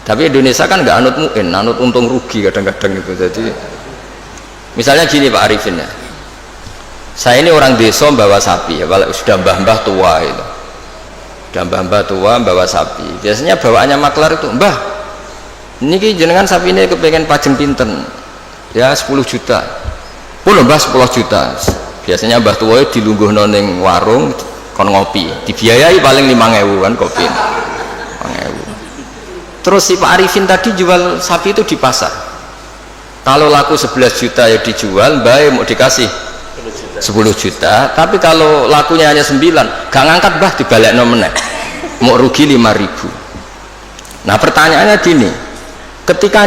Tapi Indonesia kan nggak anut mu'in, anut untung rugi kadang-kadang itu. Jadi misalnya gini Pak Arifin ya, saya ini orang desa bawa sapi ya, kalau sudah mbah-mbah tua itu, sudah mbah-mbah tua bawa sapi, biasanya bawaannya maklar itu, mbah ini jenengan sapi ini kepengen pajeng pinten ya 10 juta, puluh mbah 10 juta, biasanya mbah tua itu dilungguh noning warung kon ngopi, dibiayai paling 5.000 kan kopi 5.000. Terus si Pak Arifin tadi jual sapi itu di pasar, kalau laku 11 juta ya dijual, mbak mau dikasih 10 juta, tapi kalau lakunya hanya 9, gak ngangkat bah dibalik nomennya, mau rugi 5.000. Nah pertanyaannya gini, ketika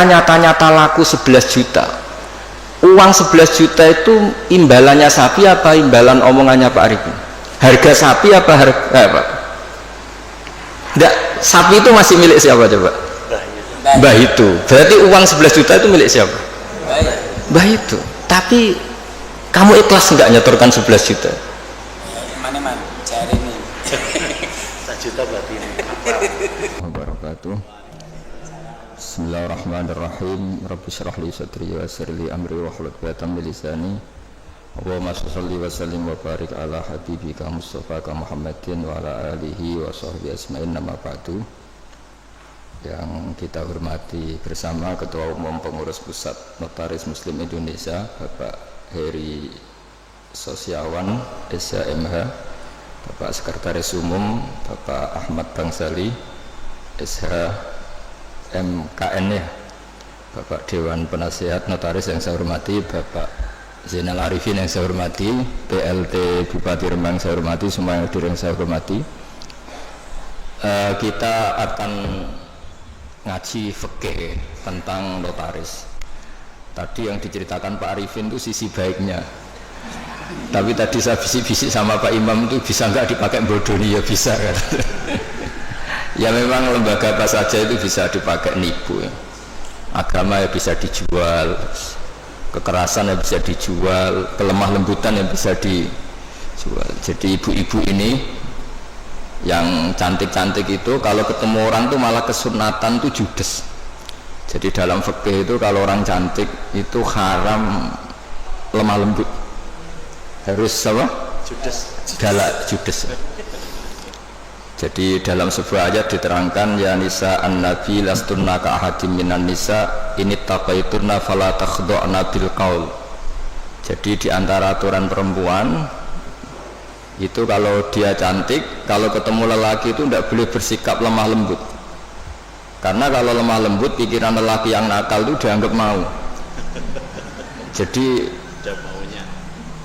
nyata-nyata laku 11 juta, uang 11 juta itu imbalannya sapi apa imbalan omongannya Pak Arifin? Harga sapi apa harga apa? Enggak, sapi itu masih milik siapa coba? Mbah itu. Berarti uang 11 juta itu milik siapa? Mbah itu. Tapi kamu ikhlas enggak nyetorkan 11 juta? Mana cari nih. 1 juta berarti ini. Wabarakatuh. Bismillahirrahmanirrahim. Rabbi shrah li sadri wa yassir li amri wahlul 'uqdatam min lisani. Allahumma shalli wa sallim wa barik ala habibika Mustafa Muhammadin wa ala alihi wa sahbihi asma'in, nama ba'du. Yang kita hormati bersama Ketua Umum Pengurus Pusat Notaris Muslim Indonesia Bapak Heri Sosiawan SHMH, Bapak Sekretaris Umum Bapak Ahmad Bangsali SHMKN ya, Bapak Dewan Penasihat Notaris yang saya hormati, Bapak Zainal Arifin yang saya hormati, PLT Bupati Rembang saya hormati, semua yang hadir yang saya hormati. Kita akan ngaji fikih tentang notaris. Tadi yang diceritakan Pak Arifin itu sisi baiknya, tapi tadi saya bisik-bisik sama Pak Imam itu bisa nggak dipakai bodoni, ya bisa kan. Ya memang lembaga apa saja itu bisa dipakai nipu ya. Agama ya bisa dijual, kekerasan yang bisa dijual, kelemah lembutan yang bisa dijual. Jadi ibu-ibu ini yang cantik-cantik itu kalau ketemu orang tuh malah kesunatan tuh judes. Jadi dalam fikih itu kalau orang cantik itu haram lemah lembut, harus apa? Judes. Galak judes. Jadi dalam sebuah ayat diterangkan, ya nisa an-nabi lastunna ka ahadim minan nisa ini taqaitunna fala takhdu'na bil qaul. Jadi diantara aturan perempuan itu kalau dia cantik, kalau ketemu lelaki itu tidak boleh bersikap lemah lembut, karena kalau lemah lembut pikiran lelaki yang nakal itu dianggap mau. Jadi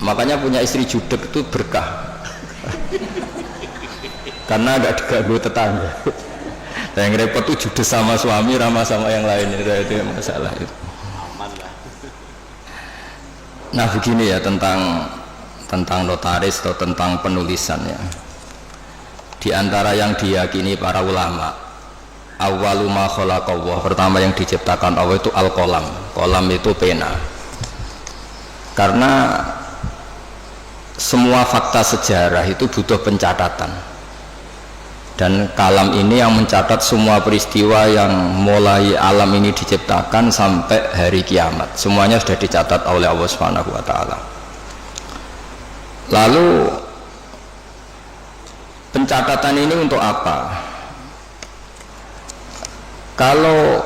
makanya punya istri judek itu berkah karena agak diganggu tetangga. Dan yang repot tuh judes sama suami, ramah sama yang lain, itu masalah itu. Nah begini ya tentang notaris atau tentang penulisan ya. Di antara yang diyakini para ulama, awwalu ma khalaqallah, pertama yang diciptakan Allah itu al-qalam. Qalam itu pena. Karena semua fakta sejarah itu butuh pencatatan. Dan kalam ini yang mencatat semua peristiwa yang mulai alam ini diciptakan sampai hari kiamat. Semuanya sudah dicatat oleh Allah Subhanahu wa taala. Lalu pencatatan ini untuk apa? Kalau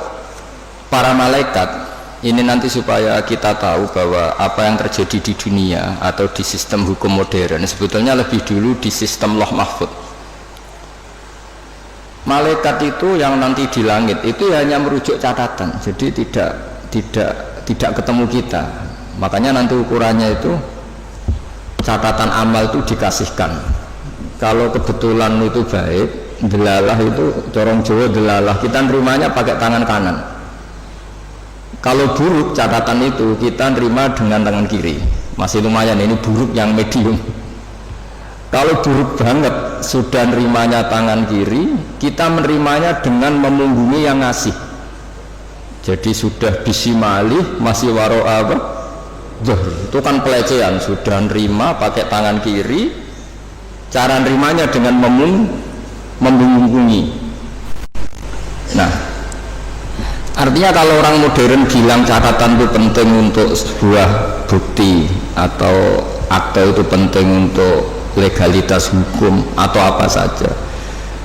para malaikat ini nanti supaya kita tahu bahwa apa yang terjadi di dunia atau di sistem hukum modern sebetulnya lebih dulu di sistem Lauh Mahfuz. Malaikat itu yang nanti di langit itu hanya merujuk catatan, jadi tidak ketemu kita. Makanya nanti ukurannya itu catatan amal itu dikasihkan. Kalau kebetulan itu baik, delalah itu corong Jawa delalah, kita nerimanya pakai tangan kanan. Kalau buruk catatan itu kita nerima dengan tangan kiri, masih lumayan, ini buruk yang medium. Kalau buruk banget sudah nerimanya tangan kiri, kita menerimanya dengan memunggungi yang ngasih. Jadi sudah bisimali masih waro apa? Itu kan pelecehan. Sudah nerima pakai tangan kiri, cara nerimanya dengan memunggungi. Artinya kalau orang modern bilang catatan itu penting untuk sebuah bukti atau akte itu penting untuk legalitas hukum atau apa saja,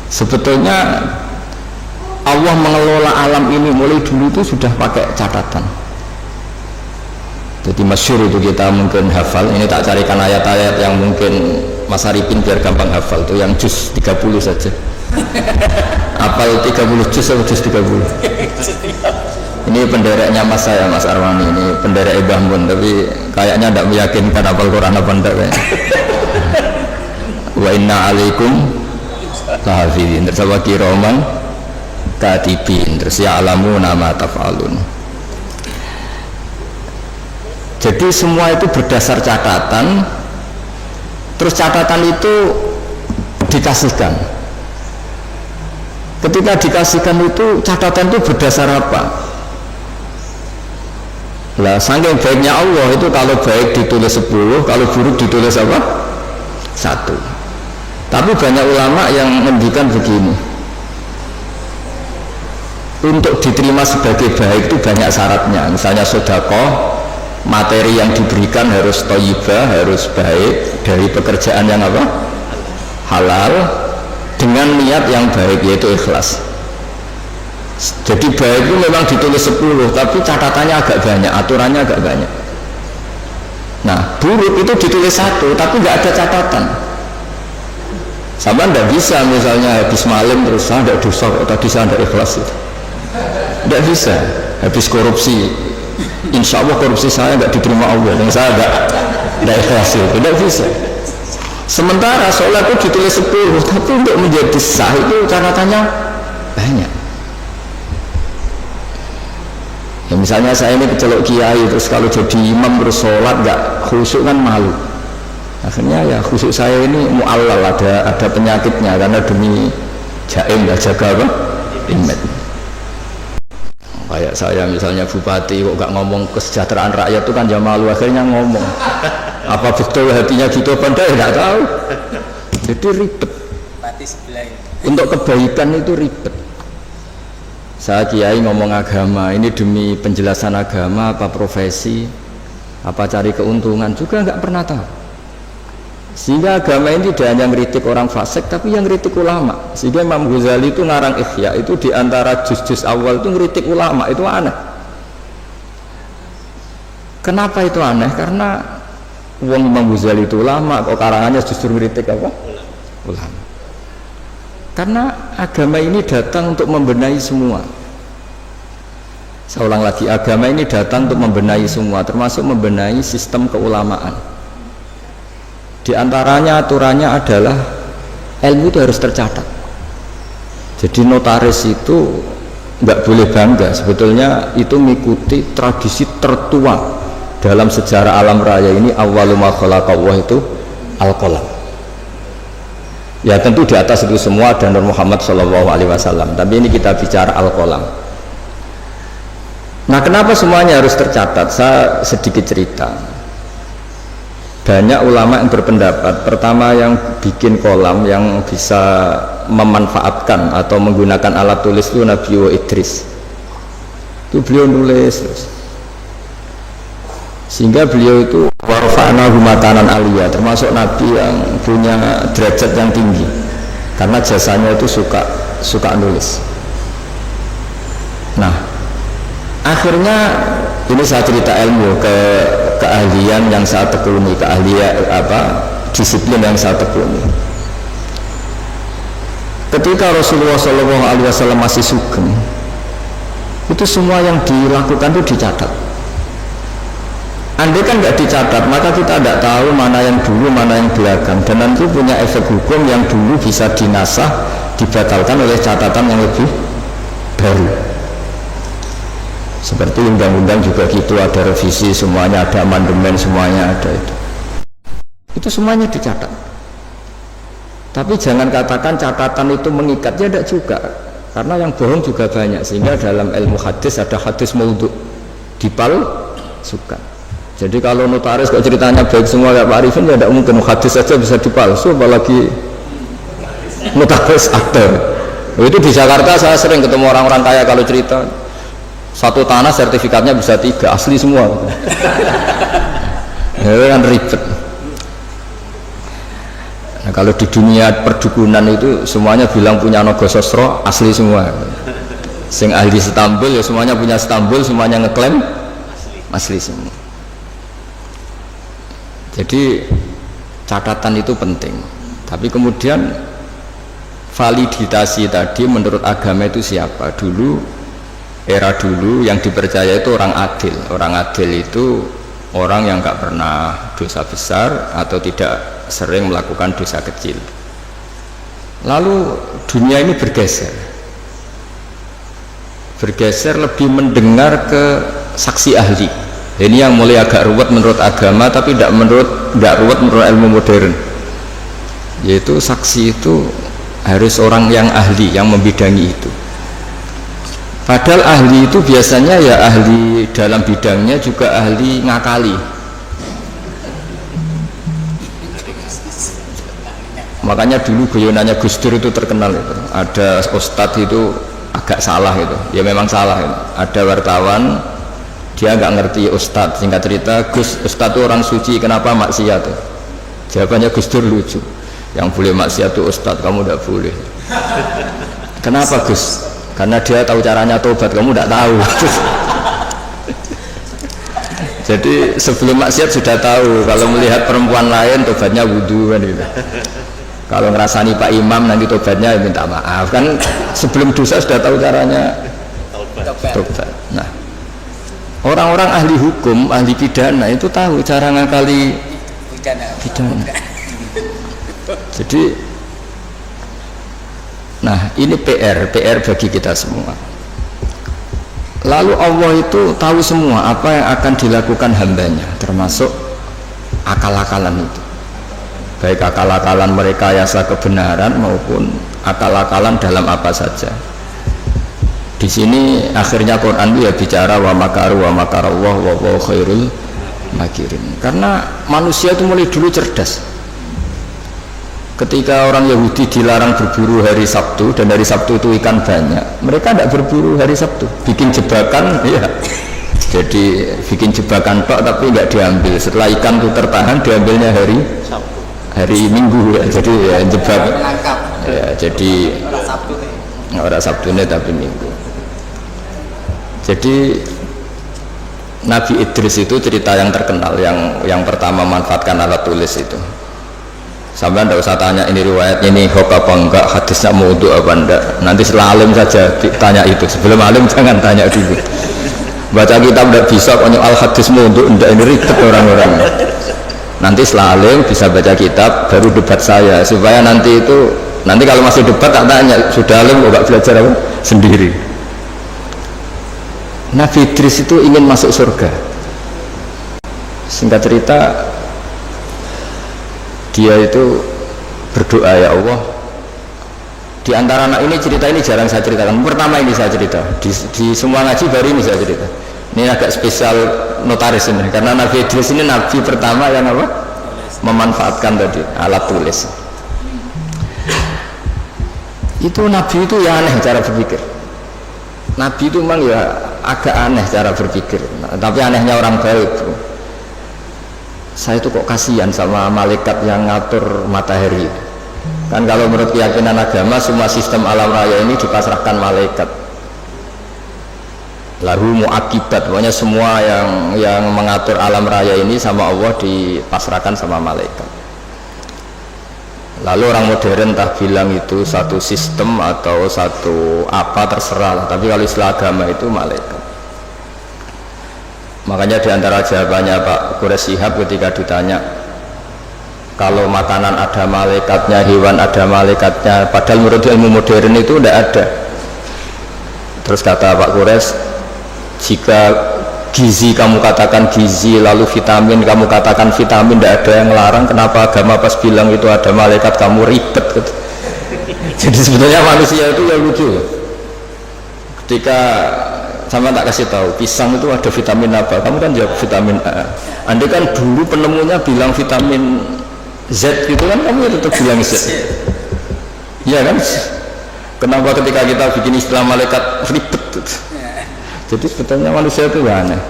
sebetulnya Allah mengelola alam ini mulai dulu itu sudah pakai catatan. Jadi masyhur itu kita mungkin hafal, ini tak carikan ayat-ayat yang mungkin Mas Arifin biar gampang hafal, itu yang juz 30 saja. Apal 30 juz atau juz 30? Ini pendereknya Mas saya, Mas Arwani, ini penderek Mbah Mun, tapi kayaknya tidak meyakinkan hafal Quran apa enggak kayaknya. Wa inna alaikum lahafidhin, tersawa kiroman katibin, terus ya'lamu nama taf'alun. Jadi semua itu berdasar catatan, terus catatan itu dikasihkan. Ketika dikasihkan itu catatan itu berdasar apa? Lah saking baiknya Allah itu kalau baik ditulis 10, kalau buruk ditulis apa? 1. Tapi banyak ulama yang menunjukkan begini, untuk diterima sebagai baik itu banyak syaratnya. Misalnya sedekah, materi yang diberikan harus thayyibah, harus baik, dari pekerjaan yang apa? Halal, dengan niat yang baik, yaitu ikhlas. Jadi baik itu memang ditulis 10, tapi catatannya agak banyak, aturannya agak banyak. Nah, buruk itu ditulis 1, tapi nggak ada catatan. Sama nggak bisa, misalnya habis maling terus saya nggak dosa, tadi saya nggak ikhlas itu. Nggak bisa. Habis korupsi, insya Allah korupsi saya nggak diterima Allah, dan saya nggak ikhlas itu. Nggak bisa. Sementara sholat itu ditulis 10, tapi untuk menjadi sah itu catatannya banyak. Ya misalnya saya ini kecelok kiai, terus kalau jadi imam terus sholat nggak khusyuk kan malu. Akhirnya ya khusyuk saya ini mu'allal, ada penyakitnya, karena demi jaim nggak jaga apa? Imam. Kayak saya misalnya bupati kok gak ngomong kesejahteraan rakyat itu kan ya malu, akhirnya ngomong. Apa betul hatinya gitu apa enggak, enggak tahu. Jadi ribet. Untuk kebaikan itu ribet. Saya kiai ngomong agama, ini demi penjelasan agama apa profesi, apa cari keuntungan juga nggak pernah tahu. Sehingga agama ini tidak hanya ngeritik orang fasik, tapi yang ngeritik ulama. Sehingga Imam Ghazali itu ngarang Ihya, itu diantara juz-juz awal itu ngeritik ulama, itu aneh. Kenapa itu aneh? Karena wong Imam Ghazali itu ulama, kok karangannya justru ngeritik apa? Ulama. Karena agama ini datang untuk membenahi semua. Saya ulang lagi, agama ini datang untuk membenahi semua, termasuk membenahi sistem keulamaan. Di antaranya aturannya adalah ilmu itu harus tercatat. Jadi notaris itu nggak boleh bangga, sebetulnya itu mengikuti tradisi tertua dalam sejarah alam raya ini. Awwalu ma khalaqallah itu al-qalam. Ya tentu di atas itu semua dan Nur Muhammad SAW, tapi ini kita bicara al-qalam. Nah, kenapa semuanya harus tercatat? Saya sedikit cerita. Banyak ulama yang berpendapat, pertama yang bikin kolam yang bisa memanfaatkan atau menggunakan alat tulis itu Nabi Idris. Itu beliau nulis terus. Sehingga beliau itu warfa'nahu makanan aliyah, termasuk Nabi yang punya derajat yang tinggi. Karena jasanya itu suka nulis. Nah, akhirnya ini saya cerita ilmu keahlian yang saya tekuni, keahlian disiplin yang saya tekuni. Ketika Rasulullah SAW masih sugeng, itu semua yang dilakukan itu dicatat. Andai kan nggak dicatat, maka kita tidak tahu mana yang dulu, mana yang belakang, dan nanti punya efek hukum yang dulu bisa dinasah, dibatalkan oleh catatan yang lebih baru. Seperti undang-undang juga gitu, ada revisi, semuanya ada amandemen, semuanya ada itu. Itu semuanya dicatat. Tapi jangan katakan catatan itu mengikat, ya tidak juga. Karena yang bohong juga banyak, sehingga dalam ilmu hadis ada hadis maudhu, dipalsukan. Jadi kalau notaris kok ceritanya baik semua kayak Pak Arifin, ya tidak mungkin hadis saja bisa dipalsu, apalagi notaris akte. Itu di Jakarta saya sering ketemu orang-orang kaya kalau cerita. Satu tanah sertifikatnya bisa 3, asli semua. Ya kan ribet. Nah, kalau di dunia perdukunan itu semuanya bilang punya Nogososro, asli semua. Sing ahli Istanbul ya semuanya punya Istanbul, semuanya ngeklaim asli semua. Jadi catatan itu penting. Tapi kemudian validasi tadi menurut agama itu siapa? Era dulu yang dipercaya itu orang adil. Orang adil itu orang yang nggak pernah dosa besar atau tidak sering melakukan dosa kecil. Lalu dunia ini bergeser lebih mendengar ke saksi ahli. Ini yang mulai agak ruwet menurut agama, tapi tidak ruwet menurut ilmu modern. Yaitu saksi itu harus orang yang ahli, yang membidangi itu. Padahal ahli itu biasanya ya ahli dalam bidangnya, juga ahli ngakali. Makanya dulu guyonannya Gus Dur itu terkenal itu. Ada ustadz itu agak salah itu, ya memang salah itu. Ada wartawan dia nggak ngerti ustadz, singkat cerita ustadz itu orang suci, kenapa maksiat? Jawabannya Gus Dur lucu, yang boleh maksiat itu ustadz, kamu tidak boleh. Kenapa Gus? Karena dia tahu caranya tobat, kamu tidak tahu. Jadi sebelum maksiat sudah tahu, kalau melihat perempuan lain tobatnya wudhu kan gitu. Kalau ngerasani Pak Imam nanti tobatnya minta maaf, kan sebelum dosa sudah tahu caranya tobat. Nah, orang-orang ahli hukum, ahli pidana itu tahu cara ngakali pidana. Jadi nah ini PR bagi kita semua. Lalu Allah itu tahu semua apa yang akan dilakukan hambanya, termasuk akal-akalan itu, baik akal-akalan merekayasa kebenaran maupun akal-akalan dalam apa saja. Di sini akhirnya Quran dia bicara wa makaru wa makarallah wa huwa khairul makirin. Karena manusia itu mulai dulu cerdas. Ketika orang Yahudi dilarang berburu hari Sabtu, dan hari Sabtu itu ikan banyak, mereka tidak berburu hari Sabtu, bikin jebakan, ya. Jadi bikin jebakan tok tapi nggak diambil. Setelah ikan itu tertahan, diambilnya hari Minggu, ya. Jadi ya jebak, ya, jadi orang Sabtu ini tapi Minggu. Jadi Nabi Idris itu cerita yang terkenal, yang pertama manfaatkan alat tulis itu. Sampai tidak usah tanya ini riwayatnya ini hoax apa enggak, hadisnya maudhu apa enggak, nanti setelah alim saja tanya itu, sebelum alim jangan tanya dulu. Baca kitab tidak bisa punya al hadis maudhu enggak, ini ribet orang-orang. Nanti setelah alim bisa baca kitab baru debat saya, supaya nanti kalau masih debat tak tanya sudah alim kok belajar apa sendiri. Nabi Idris itu ingin masuk surga. Singkat cerita dia itu berdoa, ya Allah, di antara anak ini cerita ini jarang saya ceritakan, pertama ini saya cerita di semua ngaji baru ini saya cerita. Ini agak spesial notaris ini, karena Nabi Idris ini nabi pertama yang apa? Memanfaatkan tadi alat tulis. Itu nabi itu ya aneh cara berpikir. Nabi itu memang ya agak aneh cara berpikir, tapi anehnya orang baik. Saya itu kok kasihan sama malaikat yang ngatur matahari. Kan kalau menurut keyakinan agama semua sistem alam raya ini dipasrahkan malaikat. Lahu muakibat, pokoknya semua yang mengatur alam raya ini sama Allah dipasrahkan sama malaikat. Lalu orang modern entah bilang itu satu sistem atau satu apa terserah, tapi kalau istilah agama itu malaikat. Makanya diantara jawabannya Pak Quraisy Shihab ketika ditanya kalau makanan ada malaikatnya, hewan ada malaikatnya, padahal menurut ilmu modern itu tidak ada. Terus kata Pak Quraisy, jika gizi kamu katakan gizi, lalu vitamin kamu katakan vitamin, tidak ada yang larang, kenapa agama pas bilang itu ada malaikat kamu ribet gitu. Jadi sebetulnya manusia itu ya lucu. Ketika sama tak kasih tahu pisang itu ada vitamin apa, kamu kan jawab vitamin A. Andai kan dulu penemunya bilang vitamin Z gitu kan, kamu tetap bilang Z. Iya kan? Kenapa ketika kita bikin istilah malaikat ribet gitu? Jadi sebetulnya manusia itu aneh.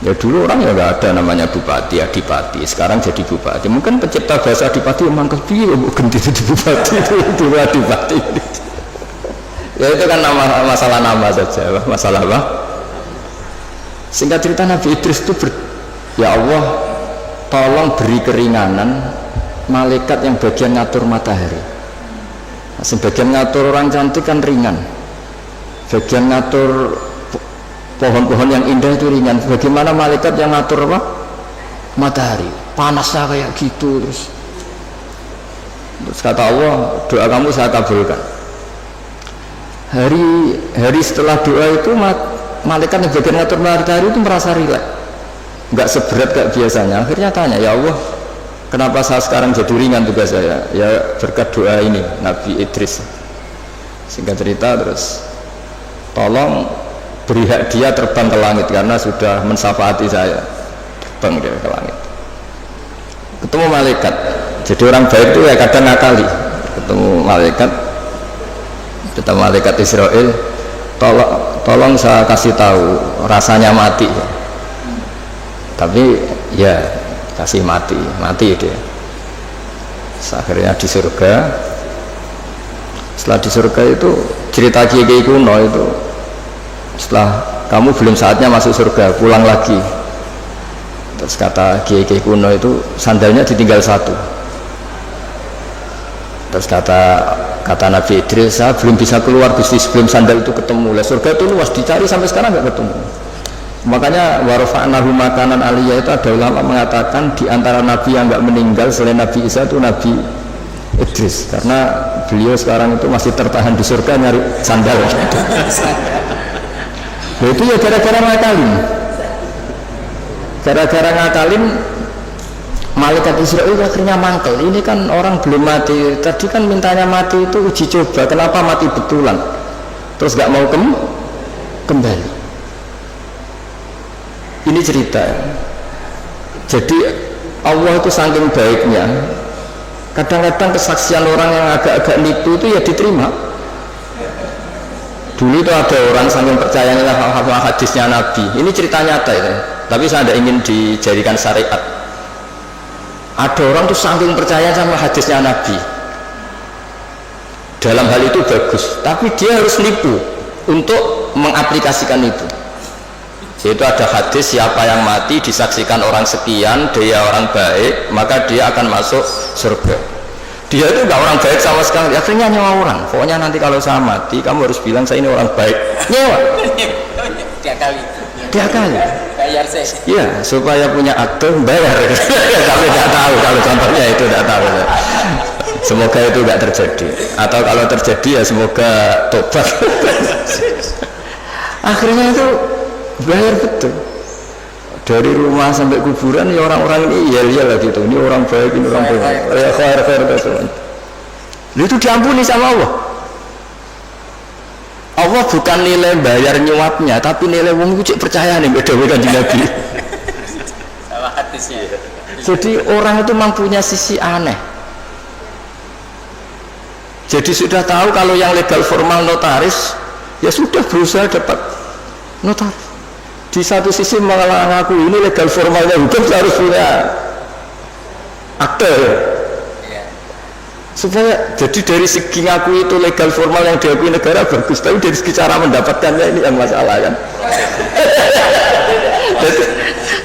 Ya dulu orang ya nggak ada namanya bupati, adipati. Sekarang jadi bupati. Mungkin pencipta bahasa adipati memang kepiye ganti jadi bupati itu dulu adipati. Ya itu kan masalah nama saja, masalah apa? Singkat cerita Nabi Idris itu ya Allah, tolong beri keringanan malaikat yang bagian ngatur matahari. Nah, sebagian ngatur orang cantik kan ringan. Bagian ngatur pohon-pohon yang indah itu ringan. Bagaimana malaikat yang ngatur apa? Matahari. Panasnya kayak gitu terus kata Allah, doa kamu saya kabulkan. Hari setelah doa itu malaikat yang bagian ngatur matahari itu merasa rileks, nggak seberat kayak biasanya. Akhirnya tanya, ya Allah, kenapa saya sekarang jadi ringan tugas saya? Ya berkat doa ini Nabi Idris. Singkat cerita terus, tolong beri hak dia terbang ke langit karena sudah mensyafaati saya. Terbang dia ke langit. Ketemu malaikat. Jadi orang baik itu ya kadang ngakali. Ketemu malaikat Israel. Tolong saya kasih tahu rasanya mati. Tapi ya kasih mati dia. Akhirnya di surga. Setelah di surga itu cerita kiai kuno itu, setelah kamu belum saatnya masuk surga, pulang lagi. Terus kata kiai kuno itu, sandalnya ditinggal satu. Terus kata Nabi Idris, saya belum bisa keluar Gusti sebelum sandal itu ketemu. Lah surga itu luas, dicari sampai sekarang nggak ketemu. Makanya warfa'nahu makanan aliyah itu ada ulama mengatakan di antara nabi yang nggak meninggal selain Nabi Isa itu Nabi Idris, karena beliau sekarang itu masih tertahan di surga nyari sandal. Nah, itu ya gara-gara ngakalin malaikat Israel akhirnya mangkel. Ini kan orang belum mati, tadi kan mintanya mati itu uji coba, kenapa mati betulan terus gak mau kembali. Ini cerita. Jadi Allah itu saking baiknya, kadang-kadang kesaksian orang yang agak-agak nipu itu ya diterima. Dulu itu ada orang saking percayanya hadisnya Nabi. Ini cerita nyata itu, tapi saya tidak ingin dijadikan syariat. Ada orang tuh saking percaya sama hadisnya Nabi. Dalam hal itu bagus, tapi dia harus nipu untuk mengaplikasikan itu. Yaitu ada hadis, siapa yang mati disaksikan orang sekian, dia orang baik, maka dia akan masuk surga. Dia itu nggak orang baik sama sekali, akhirnya nyewa orang. Pokoknya nanti kalau saya mati, kamu harus bilang saya ini orang baik. Nyewa. Dia kali. Bayar saya. Iya, supaya punya akte bayar. Tapi nggak tahu kalau contohnya itu nggak tahu. Semoga itu nggak terjadi. Atau kalau terjadi ya semoga tobat. Akhirnya itu bayar betul. Dari rumah sampai kuburan ya orang-orang ini iya lah gitu. Ini orang baik, ini orang baik. Ya khair semuanya. Itu diampuni sama Allah. Allah bukan nilai bayar nyuapnya, tapi nilai wong itu cek percaya nih beda-beda di Nabi. Sama hadisnya. Jadi orang itu memang punya sisi aneh. Jadi sudah tahu kalau yang legal formal notaris, ya sudah berusaha dapat notaris. Di satu sisi mengaku ini legal formalnya hukum harus punya akte. Supaya jadi dari segi ngaku itu legal formal yang diakui negara bagus, tapi dari segi cara mendapatkannya ini yang masalah kan.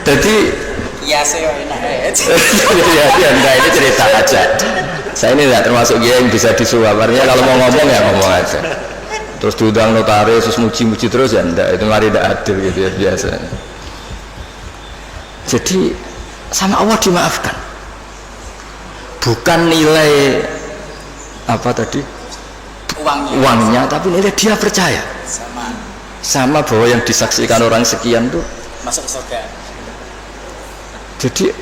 Jadi Iya saya enak. ya enggak, ini cerita aja. Saya ini tidak termasuk dia yang bisa disuap. Artinya kalau mau ngomong ya ngomong aja. Terus diundang notaris, terus muji-muji terus ya enggak, itu mari tidak adil gitu ya biasa. Jadi sama Allah dimaafkan. Bukan nilai apa tadi uangnya, tapi nilai dia percaya sama bahwa yang disaksikan orang sekian tuh masuk surga. Jadi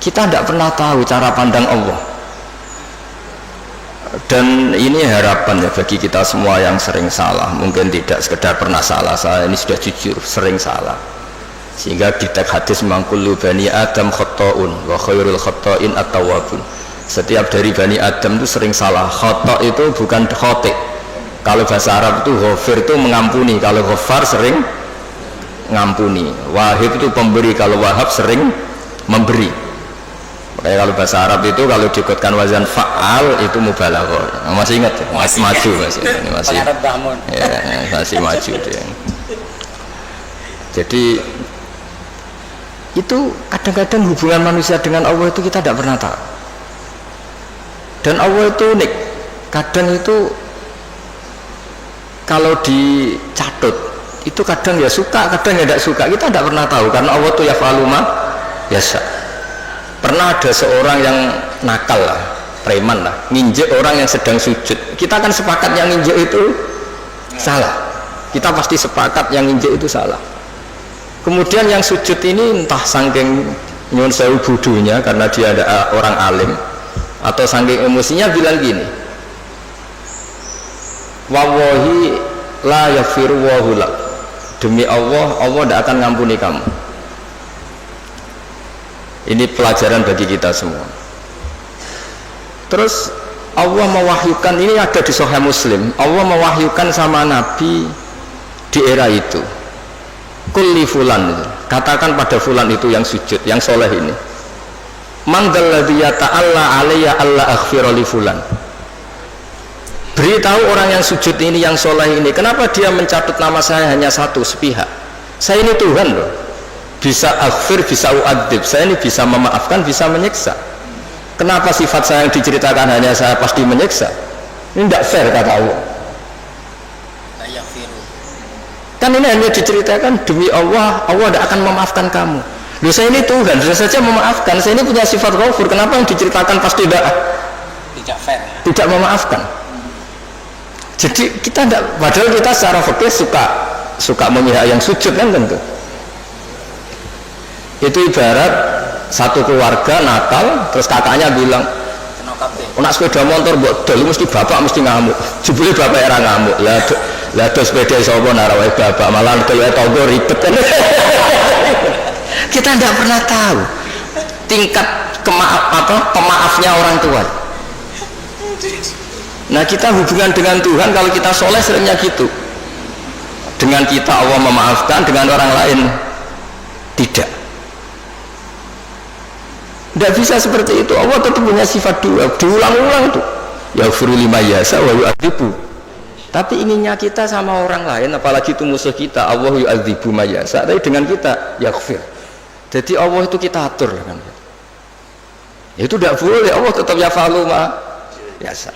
kita tidak pernah tahu cara pandang Allah, dan ini harapan ya bagi kita semua yang sering salah. Mungkin tidak sekedar pernah salah, saya ini sudah jujur sering salah, sehingga di teks hadis mangkulu bani Adam khotoun wa khairul khotoin at-tawwabun. Setiap dari Bani Adam itu sering salah. Khoto itu bukan khotik. Kalau bahasa Arab itu ghafir itu mengampuni. Kalau ghafar sering ngampuni. Wahib itu pemberi, kalau wahab sering memberi. Makanya kalau bahasa Arab itu kalau diikutkan wazan fa'al itu mubalaghah. Masih ingat ya? Masih maju masih. Ini masih. Ya, masih maju dia. Jadi itu kadang-kadang hubungan manusia dengan Allah itu kita tidak pernah tahu. Dan Allah itu unik. Kadang itu kalau dicatut itu kadang ya suka, kadang ya tidak suka. Kita tidak pernah tahu karena Allah itu yaf'alu ma yasha. Pernah ada seorang yang nakal lah, preman lah, nginjek orang yang sedang sujud. Kita kan sepakat yang nginjek itu salah. Kita pasti sepakat yang nginjek itu salah. Kemudian yang sujud ini entah saking nyuwun sewu budunya karena dia ada orang alim atau saking emosinya bilang gini, wallahi la yaghfiru wallahu lak, demi Allah, Allah tidak akan ngampuni kamu. Ini pelajaran bagi kita semua. Terus Allah mewahyukan, ini ada di Sahih Muslim, Allah mewahyukan sama Nabi di era itu, kulli fulan, katakan pada fulan itu yang sujud, yang soleh ini, mangdalladzi yata'alla alayya alla aghfira li fulan. Beritahu orang yang sujud ini, yang soleh ini, kenapa dia mencatut nama saya hanya satu sepihak? Saya ini Tuhan loh, bisa aghfir, bisa u'adzib, saya ini bisa memaafkan, bisa menyiksa. Kenapa sifat saya yang diceritakan hanya saya pasti menyiksa? Ini tidak fair kata Allah. Kan ini hanya diceritakan demi Allah, Allah tidak akan memaafkan kamu. Loh, saya ini Tuhan, saya saja memaafkan, saya ini punya sifat ghafur, kenapa yang diceritakan pasti tidak fair, tidak memaafkan? Jadi kita tidak, padahal kita secara fikih suka memihak yang sujud kan tentu. Itu ibarat satu keluarga nakal, terus kakaknya bilang, nak sepeda motor buat dol mesti bapak mesti ngamuk. Jebule bapak era ngamuk. Lah sepeda sapa narawai bapak malah kaya tangga ribet kan. Kita tidak pernah tahu tingkat pemaafnya orang tua. Nah, kita hubungan dengan Tuhan kalau kita soleh seringnya gitu. Dengan kita Allah memaafkan, dengan orang lain tidak. Tidak bisa seperti itu. Allah tetap punya sifat dua, diulang-ulang tuh. Yaghfiru liman yasha wa yu'adzibu. Tapi inginnya kita sama orang lain, apalagi itu musuh kita, Allah yu'adzibu ma yasha. Tapi dengan kita yaghfir. Jadi Allah itu kita atur kan. Itu tidak boleh. Allah tetap yaf'alu ma yasha.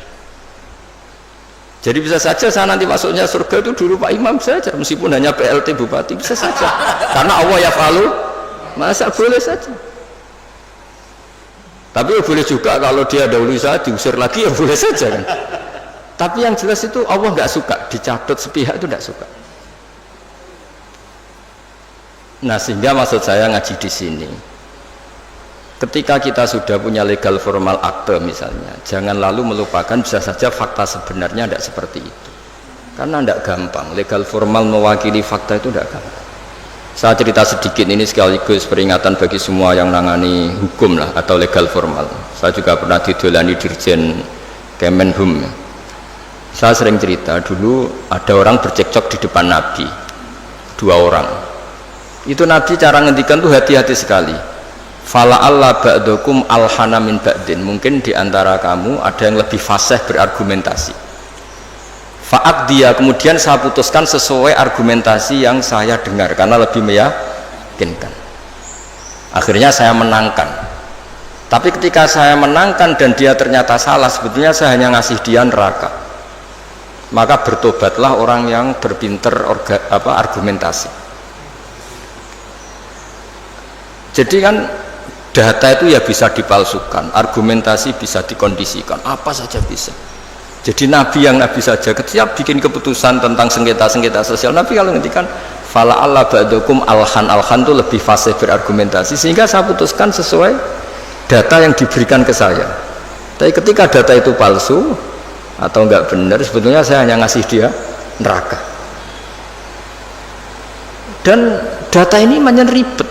Jadi bisa saja saya nanti masuknya surga itu dulu Pak Imam saja, meskipun hanya PLT Bupati, bisa saja. Karena Allah yaf'alu ma yasha, boleh saja. Tapi ya boleh juga kalau dia dahulu saya diusir lagi ya boleh saja kan. Tapi yang jelas itu Allah nggak suka dicatut sepihak, itu nggak suka. Nah, sehingga maksud saya ngaji di sini, ketika kita sudah punya legal formal akte misalnya, jangan lalu melupakan bisa saja fakta sebenarnya tidak seperti itu. Karena tidak gampang, legal formal mewakili fakta itu tidak gampang. Saya cerita sedikit ini sekaligus peringatan bagi semua yang nangani hukum lah atau legal formal. Saya juga pernah didolani Dirjen Kemenhum. Saya sering cerita dulu ada orang bercekcok di depan Nabi, 2 orang. Itu Nabi cara ngendikan tuh hati-hati sekali. Fala Allah ba'dukum alhana min ba'din. Mungkin diantara kamu ada yang lebih fasih berargumentasi. Faat dia, kemudian saya putuskan sesuai argumentasi yang saya dengar karena lebih meyakinkan. Akhirnya saya menangkan. Tapi ketika saya menangkan dan dia ternyata salah, sebetulnya saya hanya ngasih dia neraka. Maka bertobatlah orang yang berpinter argumentasi. Jadi kan data itu ya bisa dipalsukan, argumentasi bisa dikondisikan, apa saja bisa. Jadi Nabi yang Nabi saja ketika bikin keputusan tentang sengketa-sengketa sosial, Nabi kalau ngertikan fala Allah ba'dukum alhan itu lebih fasih berargumentasi, sehingga saya putuskan sesuai data yang diberikan ke saya. Tapi ketika data itu palsu atau enggak benar, sebetulnya saya hanya ngasih dia neraka. Dan data ini banyak ribet.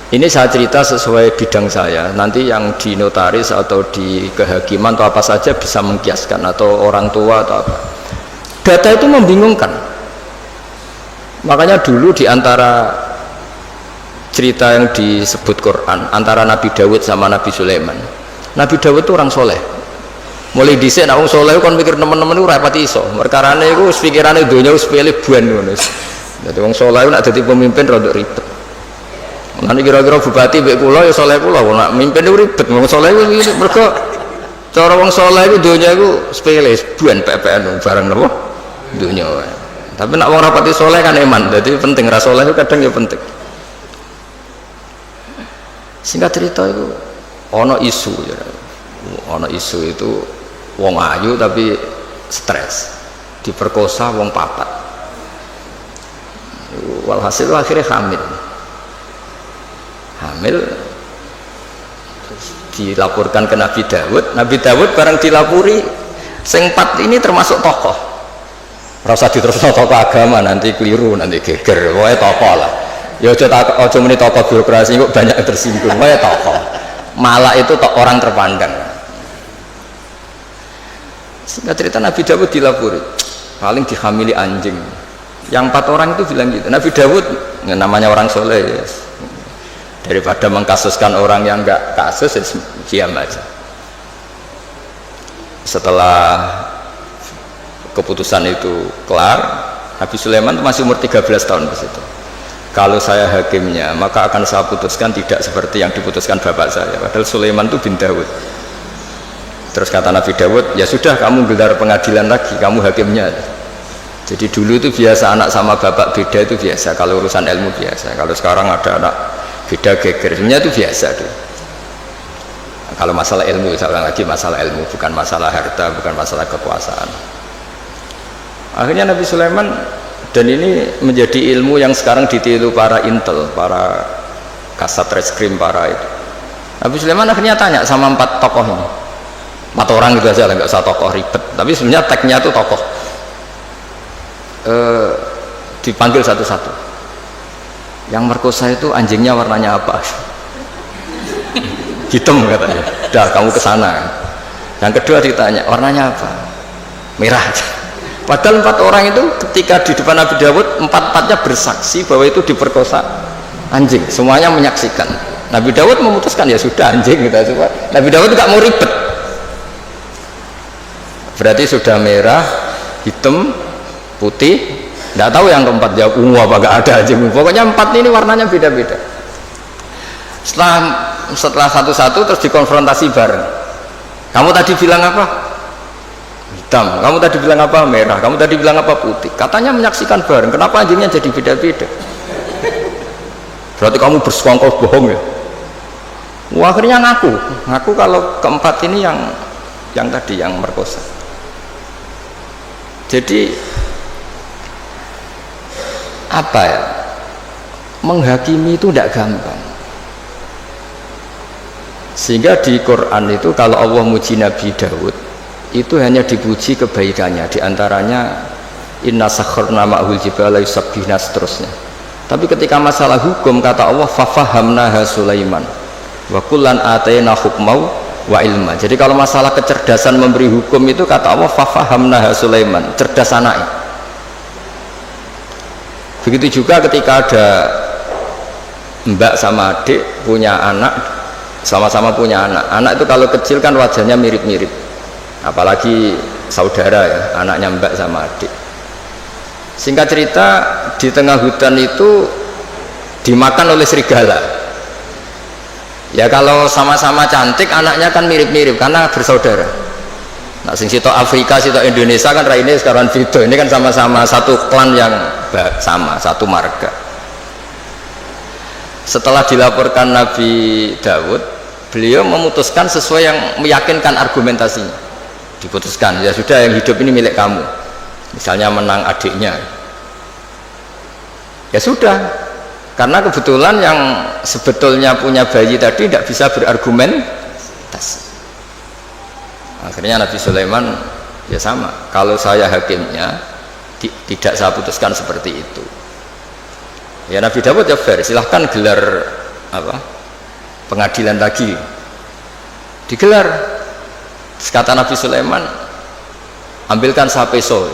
Ini saya cerita sesuai bidang saya. Nanti yang di notaris atau di kehakiman atau apa saja bisa mengkiaskan, atau orang tua atau apa. Data itu membingungkan. Makanya dulu di antara cerita yang disebut Quran antara Nabi Dawud sama Nabi Sulaiman, Nabi Dawud itu orang soleh. Mulai dhisik nek wong soleh kon mikir teman-teman itu rapati iso. Perkarane iku pikirane donya wis pilih buan ngono. Dadi wong soleh nek dadi pemimpin rada ribet. Nanti kira-kira bupati mbek kula ya soleh kula, nek mimpin itu ribet. Wong soleh iku mergo cara wong soleh iku donya iku sepele, buan PPN barang napa? Donya wae. Tapi nak wong rapati soleh kan iman, jadi penting ra soleh itu kadang ya penting. Singkat cerita itu ono isu ya. Ono isu itu wong ayu tapi stres, diperkosa wong papat. Walhasil akhirnya hamil terus dilaporkan ke Nabi Dawud. Nabi Dawud bareng dilapuri sing empat ini termasuk tokoh. Rasa diterusno tokoh agama nanti keliru, nanti geger. Wae tokoh lah. Ya aja muni tokoh birokrasi kok banyak yang tersinggung. Wae tokoh. Malah itu orang terpandang. Singkat cerita Nabi Dawud dilapuri paling dihamili anjing. Yang 4 orang itu bilang gitu. Nabi Dawud namanya orang soleh ya. Daripada mengkasuskan orang yang enggak kasus ya diam aja. Setelah keputusan itu kelar, Nabi Sulaiman masih umur 13 tahun di situ. Kalau saya hakimnya, maka akan saya putuskan tidak seperti yang diputuskan bapak saya. Padahal Sulaiman itu bin Dawud. Terus kata Nabi Dawud, ya sudah kamu gelar pengadilan lagi, kamu hakimnya. Jadi dulu itu biasa anak sama bapak beda itu biasa. Kalau urusan ilmu biasa. Kalau sekarang ada anak beda geger, sebenarnya itu biasa tuh. Kalau masalah ilmu, saya ulang lagi masalah ilmu, bukan masalah harta, bukan masalah kekuasaan. Akhirnya Nabi Sulaiman, dan ini menjadi ilmu yang sekarang ditiru para intel, para kasat reskrim, para itu. Nabi Sulaiman akhirnya tanya sama 4 tokoh ini, 4 orang gitu aja lah, nggak usah tokoh ribet. Tapi sebenarnya tagnya itu tokoh. Dipanggil satu-satu. Yang merkosa itu anjingnya warnanya apa? Hitam katanya. Dah kamu kesana. Yang kedua ditanya warnanya apa? Merah. Padahal 4 orang itu ketika di depan Nabi Dawud 4-4-nya bersaksi bahwa itu diperkosa anjing, semuanya menyaksikan. Nabi Dawud memutuskan ya sudah anjing gitu. Nabi Dawud nggak mau ribet. Berarti sudah merah, hitam, putih. Nggak tahu yang keempat jawab ungu apa nggak ada anjing. Pokoknya 4 ini warnanya beda-beda. Setelah satu-satu terus dikonfrontasi bareng. Kamu tadi bilang apa? Hitam. Kamu tadi bilang apa? Merah. Kamu tadi bilang apa? Putih. Katanya menyaksikan bareng. Kenapa anjingnya jadi beda-beda? Berarti kamu bersekongkol bohong ya? Wah, akhirnya ngaku kalau keempat ini yang tadi yang merkosa. Jadi apa ya? Menghakimi itu tidak gampang. Sehingga di Quran itu kalau Allah muji Nabi Dawud itu hanya dipuji kebaikannya, diantaranya inna sakharna ma'hul jibala yusabbihna seterusnya. Tapi ketika masalah hukum kata Allah fafahamnaha Sulaiman wa kullan atayna hukmau wa ilma. Jadi kalau masalah kecerdasan memberi hukum itu kata Allah fafahamnaha Sulaiman, cerdas anaknya. Begitu juga ketika ada mbak sama adik punya anak, sama-sama punya anak itu kalau kecil kan wajahnya mirip-mirip, apalagi saudara ya, anaknya mbak sama adik. Singkat cerita di tengah hutan itu dimakan oleh serigala. Ya kalau sama-sama cantik anaknya kan mirip-mirip karena bersaudara. Nah sing sitok Afrika, sitok Indonesia kan raine sekarang video ini kan sama-sama satu klan yang sama, satu marga. Setelah dilaporkan Nabi Dawud, beliau memutuskan sesuai yang meyakinkan argumentasinya. Diputuskan, ya sudah yang hidup ini milik kamu. Misalnya menang adiknya. Ya sudah, karena kebetulan yang sebetulnya punya bayi tadi tidak bisa berargumentasi. Akhirnya Nabi Sulaiman ya sama, kalau saya hakimnya tidak saya putuskan seperti itu. Ya Nabi Dawud ya fair, silahkan gelar apa pengadilan lagi, digelar. Terus kata Nabi Sulaiman, ambilkan sapeso.